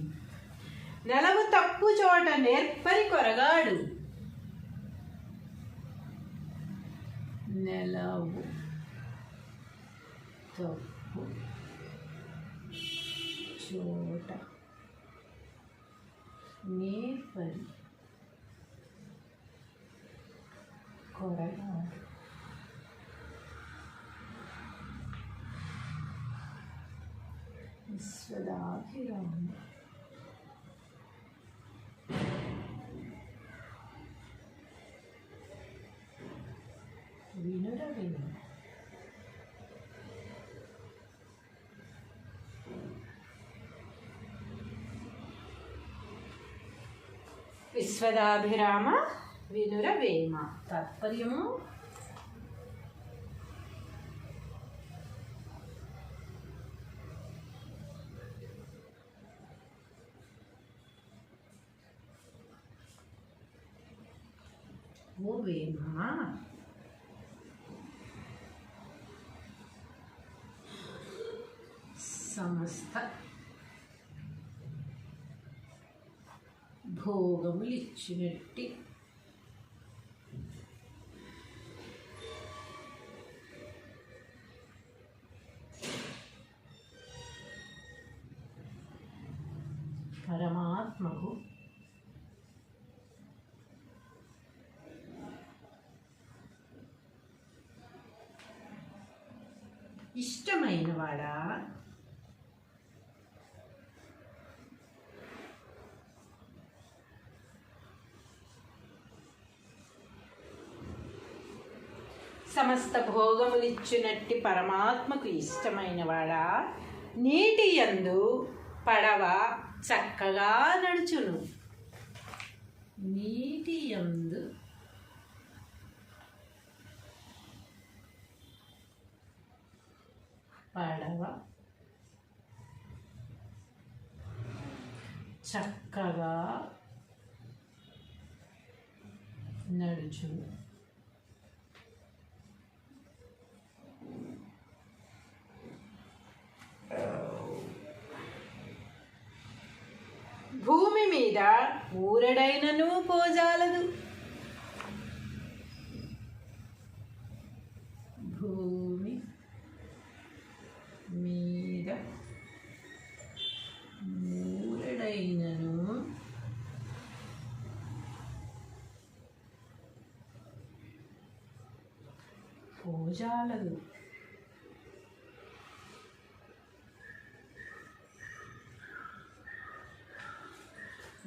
నెలవు తప్పు చోట నేర్పరి కొరగాడు, నెలవు తప్పు చోట నేర్పరి కొరగాడు, విశ్వదాభిరామ వినుర వేమ. విశ్వదాభిరామ వినుర వేమ. తాత్పర్యము ఓ వేమ, సమస్త భోగములిచ్చినట్టి పరమాత్మకు ఇష్టమైన వాడా, సమస్త భోగములిచ్చినట్టి పరమాత్మకు ఇష్టమైన వాడా, నీటి యందు పడవ చక్కగా నడుచును. నీటి యందు పడవ చక్కగా నడుచును. భూమి మీద ఊరడైనను పోజాలదు, భూమి మీద ఊరడైనను పోజాలదు.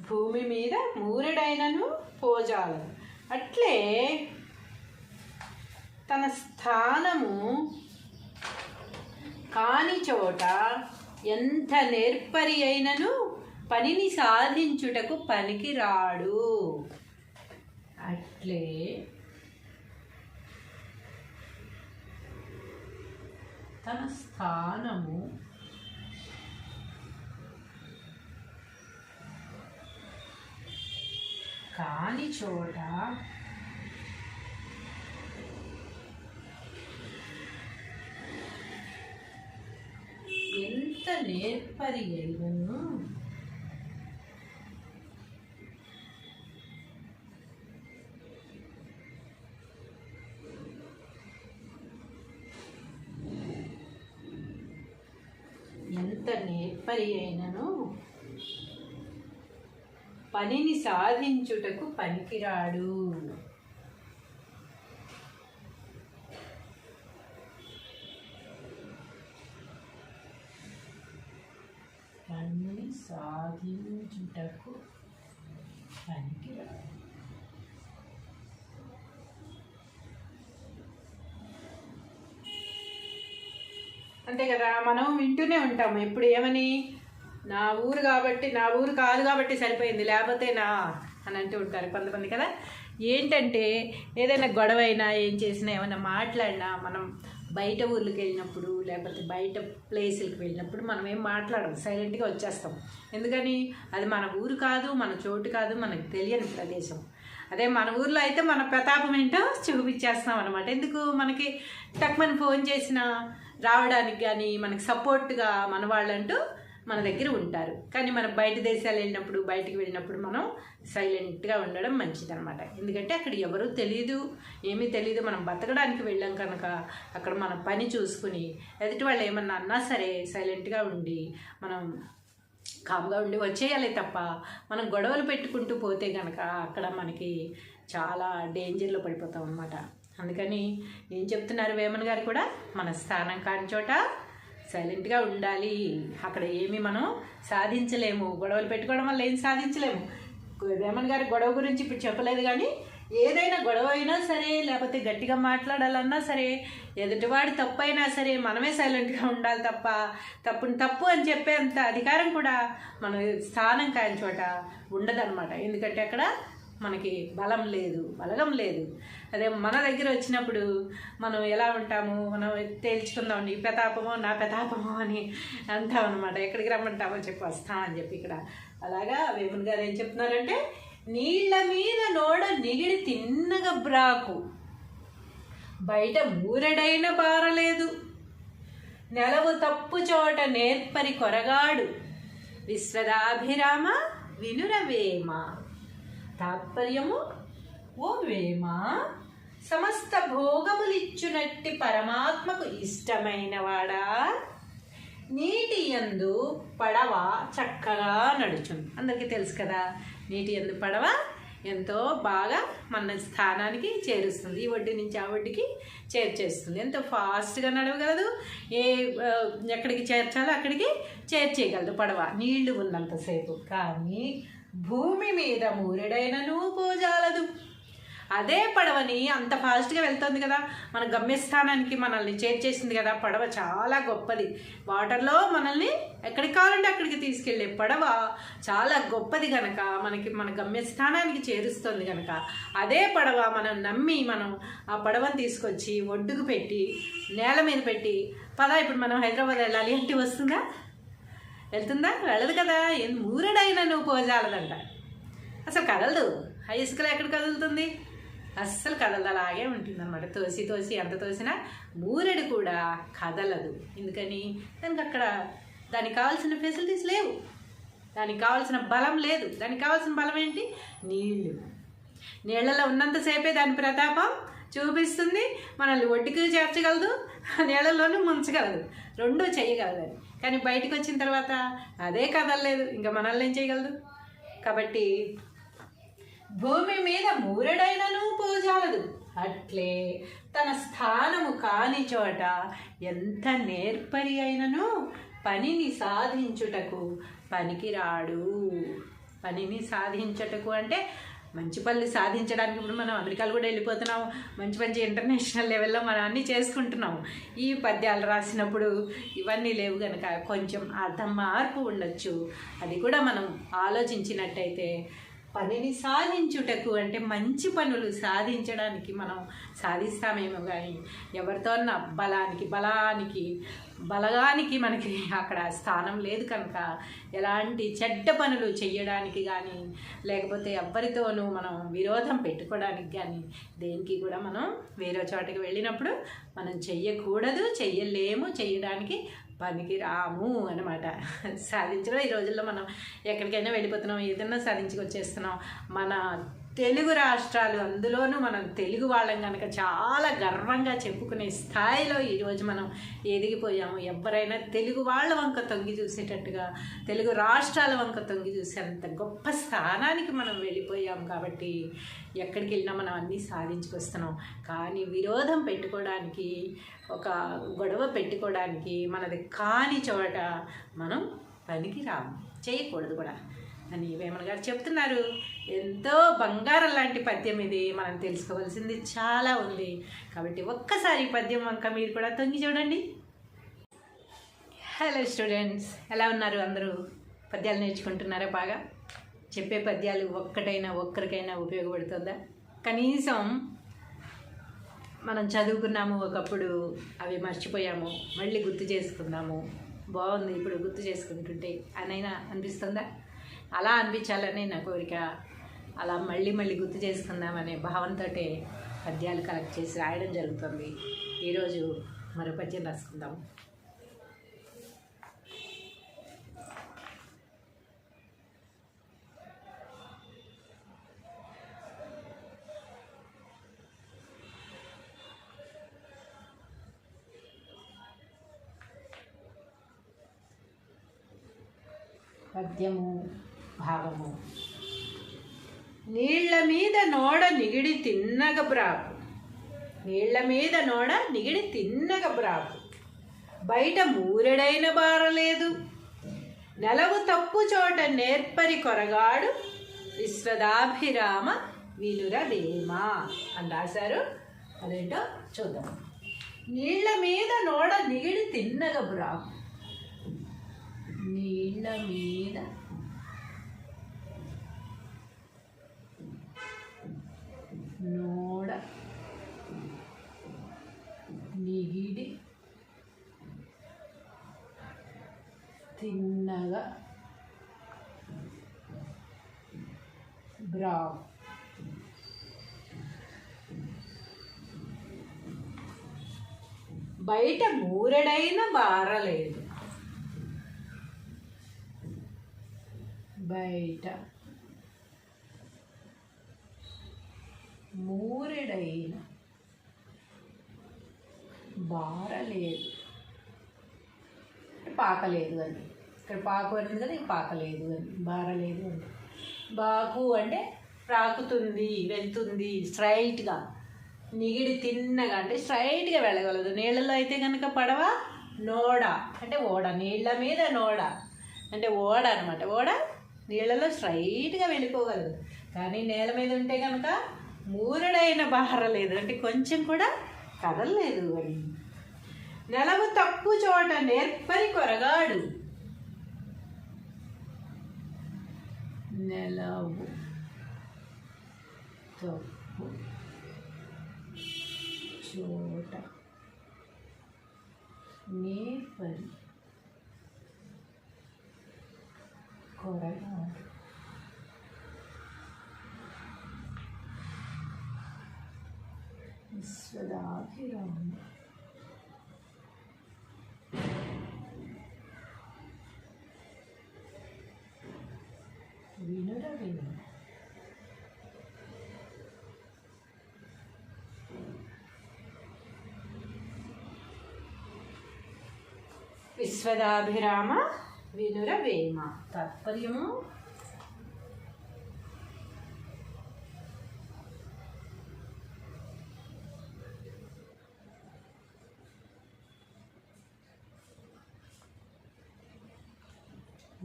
భూమి మీద మూరెడైనను పోజాలదు. అట్లే తన స్థానము కాని చోట ఎంత నేర్పరి అయినను పనిని సాధించుటకు పనికిరాడు. అట్లే తన స్థానము కాని చోట ఎంత నేర్పరి అయినను పనిని సాధించుటకు పనికిరాడు. పనిని సాధించుటకు పనికిరాడు. అంతే కదా, మనం వింటూనే ఉంటాము ఎప్పుడు ఏమని, నా ఊరు కాబట్టి, నా ఊరు కాదు కాబట్టి సరిపోయింది, లేకపోతే నా అని అంటూ ఉంటారు కొంతమంది కదా. ఏంటంటే ఏదైనా గొడవ అయినా ఏం చేసినా ఏమైనా మాట్లాడినా మనం బయట ఊర్లకు వెళ్ళినప్పుడు లేకపోతే బయట ప్లేసులకు వెళ్ళినప్పుడు మనం ఏం మాట్లాడం, సైలెంట్గా వచ్చేస్తాం. ఎందుకని, అది మన ఊరు కాదు, మన చోటు కాదు, మనకు తెలియని ప్రదేశం. అదే మన ఊర్లో అయితే మన ప్రతాపం ఏంటో చూపించేస్తాం అనమాట. ఎందుకు, మనకి టక్మని ఫోన్ చేసినా రావడానికి కానీ మనకి సపోర్ట్గా మన వాళ్ళంటూ మన దగ్గర ఉంటారు. కానీ మనం బయట దేశాలు వెళ్ళినప్పుడు, బయటికి వెళ్ళినప్పుడు మనం సైలెంట్గా ఉండడం మంచిదన్నమాట. ఎందుకంటే అక్కడ ఎవరూ తెలియదు, ఏమీ తెలియదు. మనం బతకడానికి వెళ్ళాం కనుక అక్కడ మన పని చూసుకుని ఎదుటి వాళ్ళు ఏమన్నా అన్నా సరే సైలెంట్గా ఉండి మనం కామ్గా ఉండి వచ్చేయాలి తప్ప మనం గొడవలు పెట్టుకుంటూ పోతే కనుక అక్కడ మనకి చాలా డేంజర్లో పడిపోతాం అన్నమాట. అందుకని ఏం చెప్తున్నారు వేమన్ గారు కూడా, మన స్థానం కాని చోట సైలెంట్గా ఉండాలి. అక్కడ ఏమి మనం సాధించలేము, గొడవలు పెట్టుకోవడం వల్ల ఏం సాధించలేము. వేమన్ గారి గొడవ గురించి ఇప్పుడు చెప్పలేదు, కానీ ఏదైనా గొడవ అయినా సరే లేకపోతే గట్టిగా మాట్లాడాలన్నా సరే ఎదుటివాడి తప్పు అయినా సరే మనమే సైలెంట్గా ఉండాలి తప్ప తప్పుని తప్పు అని చెప్పేంత అధికారం కూడా మన స్థానం కాని చోట ఉండదన్నమాట. ఎందుకంటే అక్కడ మనకి బలం లేదు, బలగం లేదు. అదే మన దగ్గర వచ్చినప్పుడు మనం ఎలా ఉంటాము, మనం తేల్చుకుందాం, నీ ప్రతాపమో నా ప్రతాపమో అని అంటాం అనమాట. ఎక్కడికి రమ్మంటామో చెప్పి వస్తామని చెప్పి ఇక్కడ. అలాగా వేమన్ గారు ఏం చెప్తున్నారంటే, నీళ్ల మీద నోడ నిగిడి తిన్నగ బ్రాకు, బయట మూరెడైన బారలేదు, నెలవు తప్పు చోట నేర్పరి కొరగాడు, విశ్వదాభిరామ వినురవేమ. తాత్పర్యము, ఓ వేమ, సమస్త భోగములిచ్చునట్టి పరమాత్మకు ఇష్టమైన వాడా, నీటి యందు పడవ చక్కగా నడుచును. అందరికీ తెలుసు కదా, నీటి యందు పడవ ఎంతో బాగా మన స్థానానికి చేరుస్తుంది, ఈ ఒడ్డు నుంచి ఆ ఒడ్డుకి చేర్చేస్తుంది. ఎంతో ఫాస్ట్గా నడవగలదు, ఎక్కడికి చేర్చాలో అక్కడికి చేర్చేయగలదు పడవ నీళ్లు ఉన్నంతసేపు. కానీ భూమి మీద మూరెడైనను పోజాలదు. అదే పడవని అంత ఫాస్ట్గా వెళ్తుంది కదా, మన గమ్యస్థానానికి మనల్ని చేర్చేసింది కదా. పడవ చాలా గొప్పది, వాటర్లో మనల్ని ఎక్కడికి కావాలంటే అక్కడికి తీసుకెళ్ళే పడవ చాలా గొప్పది కనుక మనకి మన గమ్యస్థానానికి చేరుస్తుంది కనుక అదే పడవ మనం నమ్మి మనం ఆ పడవని తీసుకొచ్చి ఒడ్డుకు పెట్టి నేల మీద పెట్టి పదా ఇప్పుడు మనం హైదరాబాద్ వెళ్ళాలి అంటే వస్తుందా, వెళ్తుందా, వెళ్ళదు కదా. మూరెడైనా నువ్వు పోజాలదంట, అసలు కదలదు. ఆ ఇసుకలో ఎక్కడ కదులుతుంది, అస్సలు కదలదు, అలాగే ఉంటుంది అనమాట. తోసి తోసి ఎంత తోసినా మూరెడు కూడా కదలదు. ఎందుకని, దానికి అక్కడ దానికి కావాల్సిన ఫెసిలిటీస్ లేవు, దానికి కావాల్సిన బలం లేదు. దానికి కావాల్సిన బలం ఏంటి, నీళ్ళు. నీళ్ళలో ఉన్నంతసేపే దాని ప్రతాపం చూపిస్తుంది, మనల్ని ఒడ్డుకు చేర్చగలదు, నీళ్ళలోనూ ముంచగలదు, రెండూ చేయగలదు. కానీ బయటకు వచ్చిన తర్వాత అదే కదలలేదు, ఇంకా మనల్ని ఏం చేయగలదు. కాబట్టి భూమి మీద మూరెడైనను పోజాలదు, అట్లే తన స్థానము కాని చోట ఎంత నేర్పరి అయినను పనిని సాధించుటకు పనికిరాడు. పనిని సాధించటకు అంటే మంచి పనులు సాధించడానికి ఇప్పుడు మనం అమెరికాలో కూడా వెళ్ళిపోతున్నాము, మంచి మంచి ఇంటర్నేషనల్ లెవెల్లో మనం అన్నీ చేసుకుంటున్నాము. ఈ పద్యాలు రాసినప్పుడు ఇవన్నీ లేవు కనుక కొంచెం అర్థం మార్పు ఉండొచ్చు. అది కూడా మనం ఆలోచించినట్టయితే పనిని సాధించుటకు అంటే మంచి పనులు సాధించడానికి మనం సాధిస్తామేమో కానీ ఎవరితోన్నా బలగానికి మనకి అక్కడ స్థానం లేదు కనుక ఎలాంటి చెడ్డ పనులు చెయ్యడానికి కానీ లేకపోతే ఎవరితోనూ మనం విరోధం పెట్టుకోవడానికి కానీ దేనికి కూడా మనం వేరే చోటకి వెళ్ళినప్పుడు మనం చెయ్యకూడదు, చెయ్యలేము, చెయ్యడానికి పనికి రాము అనమాట. సాధించడం ఈ రోజుల్లో మనం ఎక్కడికైనా వెళ్ళిపోతున్నాం, ఏదైనా సాధించుకొచ్చేస్తున్నాం. మన తెలుగు రాష్ట్రాలు అందులోనూ మనం తెలుగు వాళ్ళం కనుక చాలా గర్వంగా చెప్పుకునే స్థాయిలో ఈరోజు మనం ఎదిగిపోయాము. ఎవరైనా తెలుగు వాళ్ళ వంక తొంగి చూసేటట్టుగా తెలుగు రాష్ట్రాల వంక తొంగి చూసేంత గొప్ప స్థానానికి మనం వెళ్ళిపోయాం. కాబట్టి ఎక్కడికి వెళ్ళినా మనం అన్నీ సాధించుకొస్తున్నాం. కానీ విరోధం పెట్టుకోవడానికి, ఒక గొడవ పెట్టుకోవడానికి మనది కాని చోట మనం పనికి రాము, చేయకూడదు కూడా అని వేమన గారు చెప్తున్నారు. ఎంతో బంగారం లాంటి పద్యం ఇది. మనం తెలుసుకోవాల్సింది చాలా ఉంది. కాబట్టి ఒక్కసారి పద్యం వంక మీరు కూడా తొంగి చూడండి. హలో స్టూడెంట్స్, ఎలా ఉన్నారు అందరూ? పద్యాలు నేర్చుకుంటున్నారా? బాగా చెప్పే పద్యాలు ఒక్కరికైనా ఉపయోగపడుతుందా? కనీసం మనం చదువుకున్నాము ఒకప్పుడు, అవి మర్చిపోయాము, మళ్ళీ గుర్తు చేసుకున్నాము, బాగుంది ఇప్పుడు గుర్తు చేసుకుంటుంటే అనైనా అనిపిస్తుందా? అలా అనిపించాలనే నా కోరిక. అలా మళ్ళీ గుర్తు చేసుకుందామనే భావంతో పద్యాలు కలెక్ట్ చేసి రాయడం జరుగుతుంది. ఈరోజు మరో పద్యం రాసుకుందాం. పద్యము భావము. నీళ్ల మీద నోడ నిగిడి తిన్నగ బ్రాకు, నీళ్ల మీద నోడ నిగిడి తిన్నగ బ్రాకు, బయట మూరెడైన బారలేదు, నెలవు తప్పు చోట నేర్పరి కొరగాడు, విశ్వదాభిరామ వినుర వేమ అని రాశారు. అదేంటో చూద్దాం. నీళ్ల మీద నోడ నిగిడి తిన్నగ బ్రాకు, నీళ్ళ మీద నోడ నిగిడి తిన్నగా బ్రాకు, బయట మూరెడైన బారలేదు, బయట మూరెడైన బారలేదు, పాకలేదు అని. ఇక్కడ పాకు అనేది కదా, పాకలేదు అని, బారలేదు అని. బాకు అంటే ప్రాకుతుంది, వెళ్తుంది స్ట్రైట్గా. నిగిడి తిన్నగా అంటే స్ట్రైట్గా వెళ్ళగలదు. నీళ్ళలో అయితే కనుక పడవ, నోడ అంటే ఓడ, నీళ్ళ మీద నోడ అంటే ఓడ అనమాట. ఓడ నీళ్ళలో స్ట్రైట్గా వెళ్ళిపోగలదు. కానీ నేల మీద ఉంటే కనుక మూరెడైన బారలేదు అంటే కొంచెం కూడా కదలలేదు అని. నెలవు తప్పు చోట నేర్పరి కొరగాడు, నెలవు తప్పు చోట నేర్పరి కొరగాడు, విశ్వదాభిరామ వినుర వేమ. విశ్వదాభిరామ వినుర వేమ. తాత్పర్యము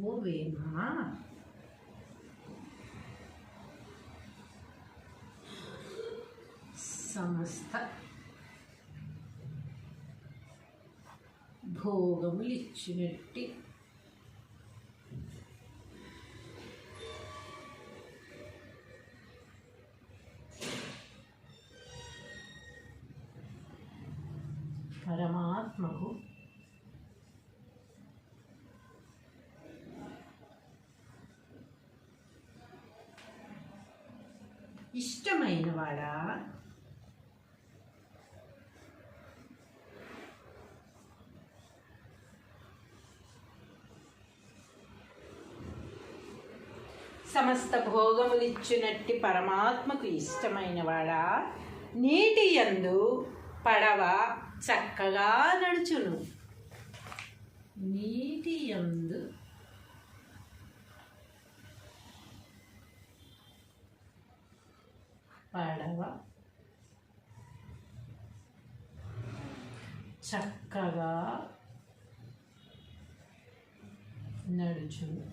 ఓ వేమ, సమస్త భోగములిచ్చినట్టి పరమాత్మకు ఇష్టమైన వాడా సమస్త భోగములిచ్చినట్టి పరమాత్మకు ఇష్టమైన వాడా నీటి యందు పడవ చక్కగా నడుచును. నీటి యందు పడవ చక్కగా నడుచును.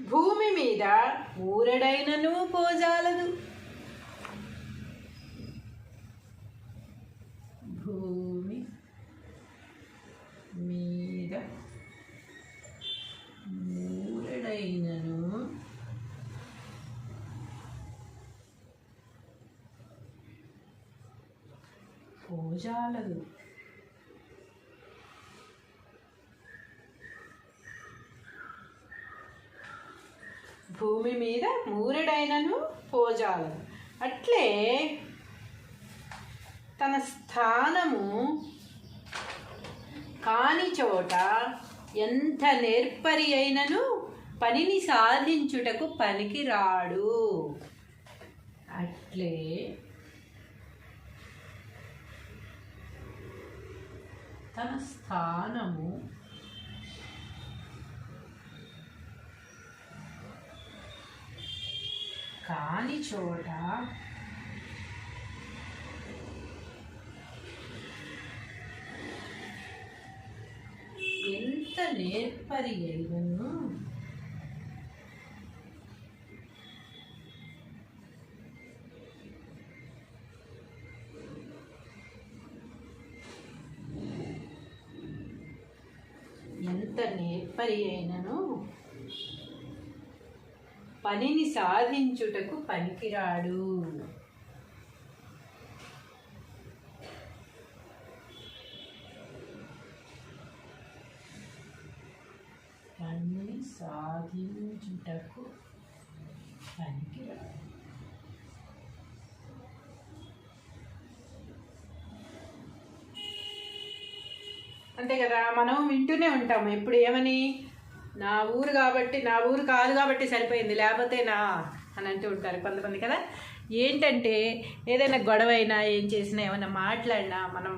భూమి మీద ఊరడైనను పోజాలదు. భూమి మీద ఊరడైనను పోజాలదు. భూమి మీద మూరెడైనను పోజాలదు. అట్లే తన స్థానము కాని చోట ఎంత నేర్పరి అయినను పనిని సాధించుటకు పనికిరాడు. అట్లే తన స్థానము కాని చోట ఎంత నేర్పరి అయినను పనిని సాధించుటకు పనికిరాడు. పనిని సాధించుటకు పనికిరాడు. అంతే కదా, మనం వింటూనే ఉంటాము ఎప్పుడు ఏమని, నా ఊరు కాబట్టి, నా ఊరు కాదు కాబట్టి సరిపోయింది, లేకపోతే నా అని అంటూ ఉంటారు కొంతమంది కదా. ఏంటంటే ఏదైనా గొడవ అయినా ఏం చేసినా ఏమైనా మాట్లాడినా మనం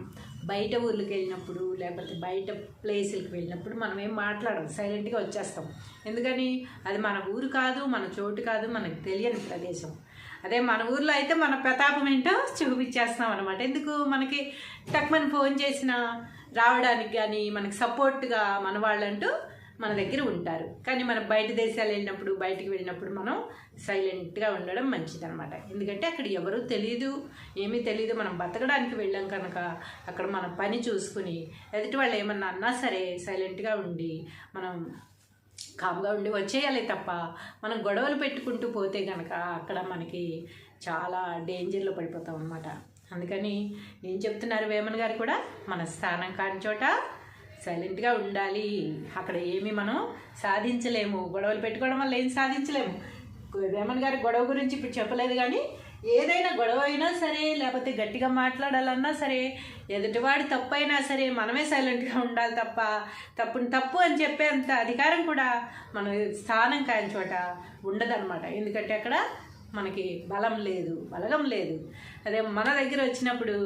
బయట ఊర్లకు వెళ్ళినప్పుడు లేకపోతే బయట ప్లేసులకు వెళ్ళినప్పుడు మనం ఏం మాట్లాడం, సైలెంట్గా వచ్చేస్తాం. ఎందుకని, అది మన ఊరు కాదు, మన చోటు కాదు, మనకు తెలియని ప్రదేశం. అదే మన ఊర్లో అయితే మన ప్రతాపం ఏంటో చూపించేస్తాం అనమాట. ఎందుకు, మనకి టక్మని ఫోన్ చేసినా రావడానికి కానీ మనకి సపోర్ట్గా మన వాళ్ళంటూ మన దగ్గర ఉంటారు. కానీ మనం బయట దేశాలు వెళ్ళినప్పుడు, బయటికి వెళ్ళినప్పుడు మనం సైలెంట్గా ఉండడం మంచిదన్నమాట. ఎందుకంటే అక్కడ ఎవరూ తెలీదు, ఏమీ తెలీదు. మనం బతకడానికి వెళ్ళాం కనుక అక్కడ మన పని చూసుకుని ఎదుటి వాళ్ళు ఏమన్నా అన్నా సరే సైలెంట్గా ఉండి మనం కామ్గా ఉండి వచ్చేయాలి తప్ప మనం గొడవలు పెట్టుకుంటూ పోతే కనుక అక్కడ మనకి చాలా డేంజర్లో పడిపోతాం అన్నమాట. అందుకని ఏం చెప్తున్నారు వేమన్ గారు కూడా, మన స్థానం కాని చోట సైలెంట్గా ఉండాలి. అక్కడ ఏమి మనం సాధించలేము, గొడవలు పెట్టుకోవడం వల్ల ఏం సాధించలేము. వేమన్ గారి గొడవ గురించి ఇప్పుడు చెప్పలేదు, కానీ ఏదైనా గొడవ అయినా సరే లేకపోతే గట్టిగా మాట్లాడాలన్నా సరే ఎదుటివాడి తప్పు అయినా సరే మనమే సైలెంట్గా ఉండాలి తప్ప తప్పుని తప్పు అని చెప్పేంత అధికారం కూడా మన స్థానం కాని చోట ఉండదన్నమాట. ఎందుకంటే అక్కడ మనకి బలం లేదు, బలగం లేదు. అదే మన దగ్గర వచ్చినప్పుడు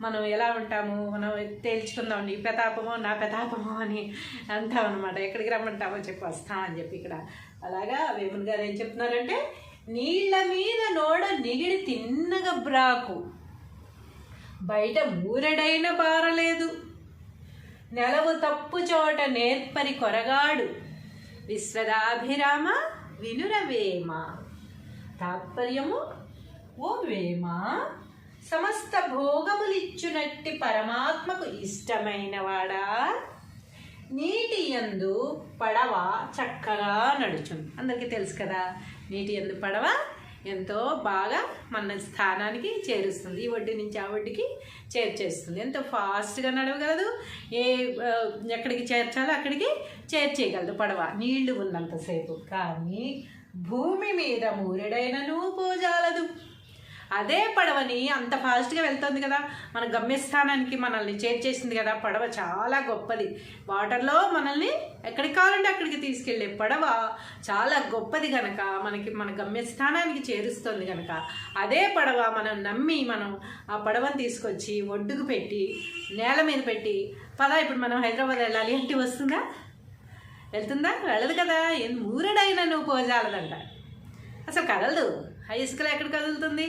మనం ఎలా ఉంటాము, మనం తేల్చుకుందాం, నీ ప్రతాపమో నా ప్రతాపమో అని అంటాం అనమాట. ఎక్కడికి రమ్మంటామో చెప్పి వస్తామని చెప్పి ఇక్కడ. అలాగా వేమన్ గారు ఏం చెప్తున్నారంటే, నీళ్ళ మీద నోడ నిగిడి తిన్నగ బ్రాకు, బయట ఊరెడైన బారలేదు. నెలవు తప్పు చోట నేర్పరి కొరగాడు విశ్వదాభిరామ వినురవేమ. తాత్పర్యము, ఓ వేమ, సమస్త భోగములిచ్చునట్టి పరమాత్మకు ఇష్టమైన వాడా, నీటి యందు పడవ చక్కగా నడుచును. అందరికీ తెలుసు కదా, నీటి యందు పడవ ఎంతో బాగా మన స్థానానికి చేరుస్తుంది, ఈ ఒడ్డు నుంచి ఆ ఒడ్డుకి చేర్చేస్తుంది. ఎంతో ఫాస్ట్గా నడవగలదు, ఎక్కడికి చేర్చాలో అక్కడికి చేర్చేయగలదు పడవ నీళ్లు ఉన్నంతసేపు. కానీ భూమి మీద మూరెడైనను పోజాలదు. అదే పడవని అంత ఫాస్ట్గా వెళ్తుంది కదా, మన గమ్యస్థానానికి మనల్ని చేర్చేసింది కదా. పడవ చాలా గొప్పది, వాటర్లో మనల్ని ఎక్కడికి కావాలంటే అక్కడికి తీసుకెళ్ళే పడవ చాలా గొప్పది కనుక మనకి మన గమ్యస్థానానికి చేరుస్తుంది కనుక అదే పడవ మనం నమ్మి మనం ఆ పడవని తీసుకొచ్చి ఒడ్డుకు పెట్టి నేల మీద పెట్టి పదా ఇప్పుడు మనం హైదరాబాద్ వెళ్ళాలి అంటే వస్తుందా? వెళ్తుందా? వెళ్ళదు కదా. మూరెడైనా నువ్వు పోజాలదంట, అసలు కదలదు. ఆ ఇసుకలో ఎక్కడ కదులుతుంది?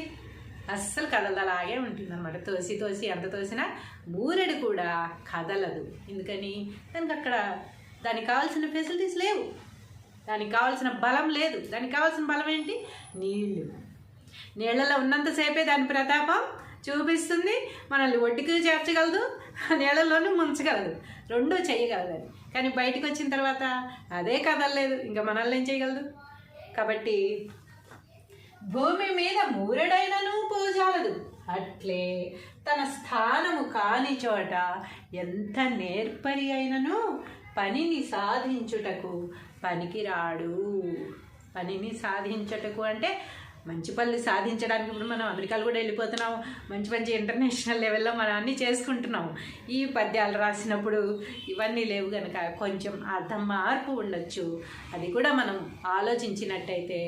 అస్సలు కదలదు, అలాగే ఉంటుంది అనమాట. తోసి తోసి ఎంత తోసినా మూరెడు కూడా కదలదు. ఎందుకని? దానికి అక్కడ దానికి కావాల్సిన ఫెసిలిటీస్ లేవు, దానికి కావాల్సిన బలం లేదు. దానికి కావాల్సిన బలం ఏంటి? నీళ్ళు. నీళ్ళలో ఉన్నంతసేపే దాని ప్రతాపం చూపిస్తుంది, మనల్ని ఒడ్డుకి చేర్చగలదు, నీళ్ళలోనూ ముంచగలదు, రెండూ చేయగలదు అది. కానీ బయటకు వచ్చిన తర్వాత అదే కదలలేదు, ఇంకా మనల్ని ఏం చేయగలదు? కాబట్టి భూమి మీద మూరెడైనను పోజాలదు, అట్లే తన స్థానము కాని చోట ఎంత నేర్పరి అయినను పనిని సాధించుటకు పనికిరాడు. పనిని సాధించుటకు అంటే మంచి పనులు సాధించడానికి. ఇప్పుడు మనం అమెరికాలో కూడా వెళ్ళిపోతున్నాం, మంచి మంచి ఇంటర్నేషనల్ లెవెల్లో మనం అన్నీ చేసుకుంటున్నాం. ఈ పద్యాలు రాసినప్పుడు ఇవన్నీ లేవు కనుక కొంచెం అర్థం మార్పు ఉండొచ్చు. అది కూడా మనం ఆలోచించినట్టయితే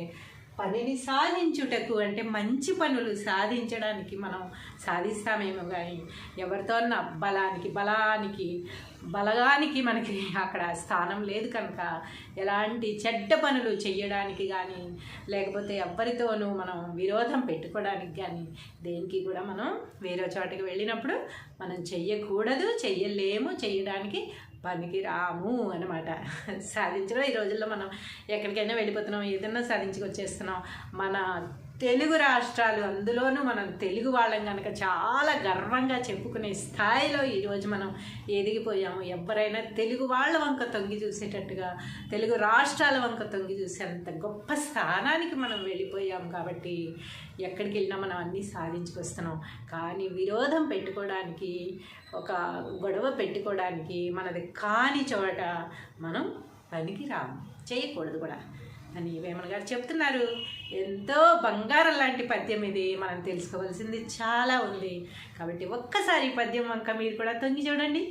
పనిని సాధించుటకు అంటే మంచి పనులు సాధించడానికి మనం సాధిస్తామేమో, కానీ ఎవరితోన్నా బలగానికి మనకి అక్కడ స్థానం లేదు కనుక ఎలాంటి చెడ్డ పనులు చెయ్యడానికి కానీ లేకపోతే ఎవరితోనూ మనం విరోధం పెట్టుకోవడానికి కానీ దేనికి కూడా మనం వేరే చోటకి వెళ్ళినప్పుడు మనం చెయ్యకూడదు, చెయ్యలేము, చెయ్యడానికి పనికి రాము అనమాట. సాధించడం ఈ రోజుల్లో మనం ఎక్కడికైనా వెళ్ళిపోతున్నాం, ఏదైనా సాధించుకొచ్చేస్తున్నాం. మన తెలుగు రాష్ట్రాలు, అందులోనూ మనం తెలుగు వాళ్ళం కనుక చాలా గర్వంగా చెప్పుకునే స్థాయిలో ఈరోజు మనం ఎదిగిపోయాము. ఎవరైనా తెలుగు వాళ్ళ వంక తొంగి చూసేటట్టుగా, తెలుగు రాష్ట్రాల వంక తొంగి చూసేంత గొప్ప స్థానానికి మనం వెళ్ళిపోయాము. కాబట్టి ఎక్కడికి వెళ్ళినా మనం అన్నీ సాధించుకొస్తున్నాం. కానీ విరోధం పెట్టుకోవడానికి, ఒక గొడవ పెట్టుకోవడానికి మనది కాని చోట మనం పనికి రాము, చేయకూడదు కూడా అని వేమన గారు చెప్తున్నారు. ఎంతో బంగారం లాంటి పద్యం ఇది, మనం తెలుసుకోవాల్సింది చాలా ఉంది. కాబట్టి ఒక్కసారి పద్యం వంక మీరు కూడా తొంగి చూడండి.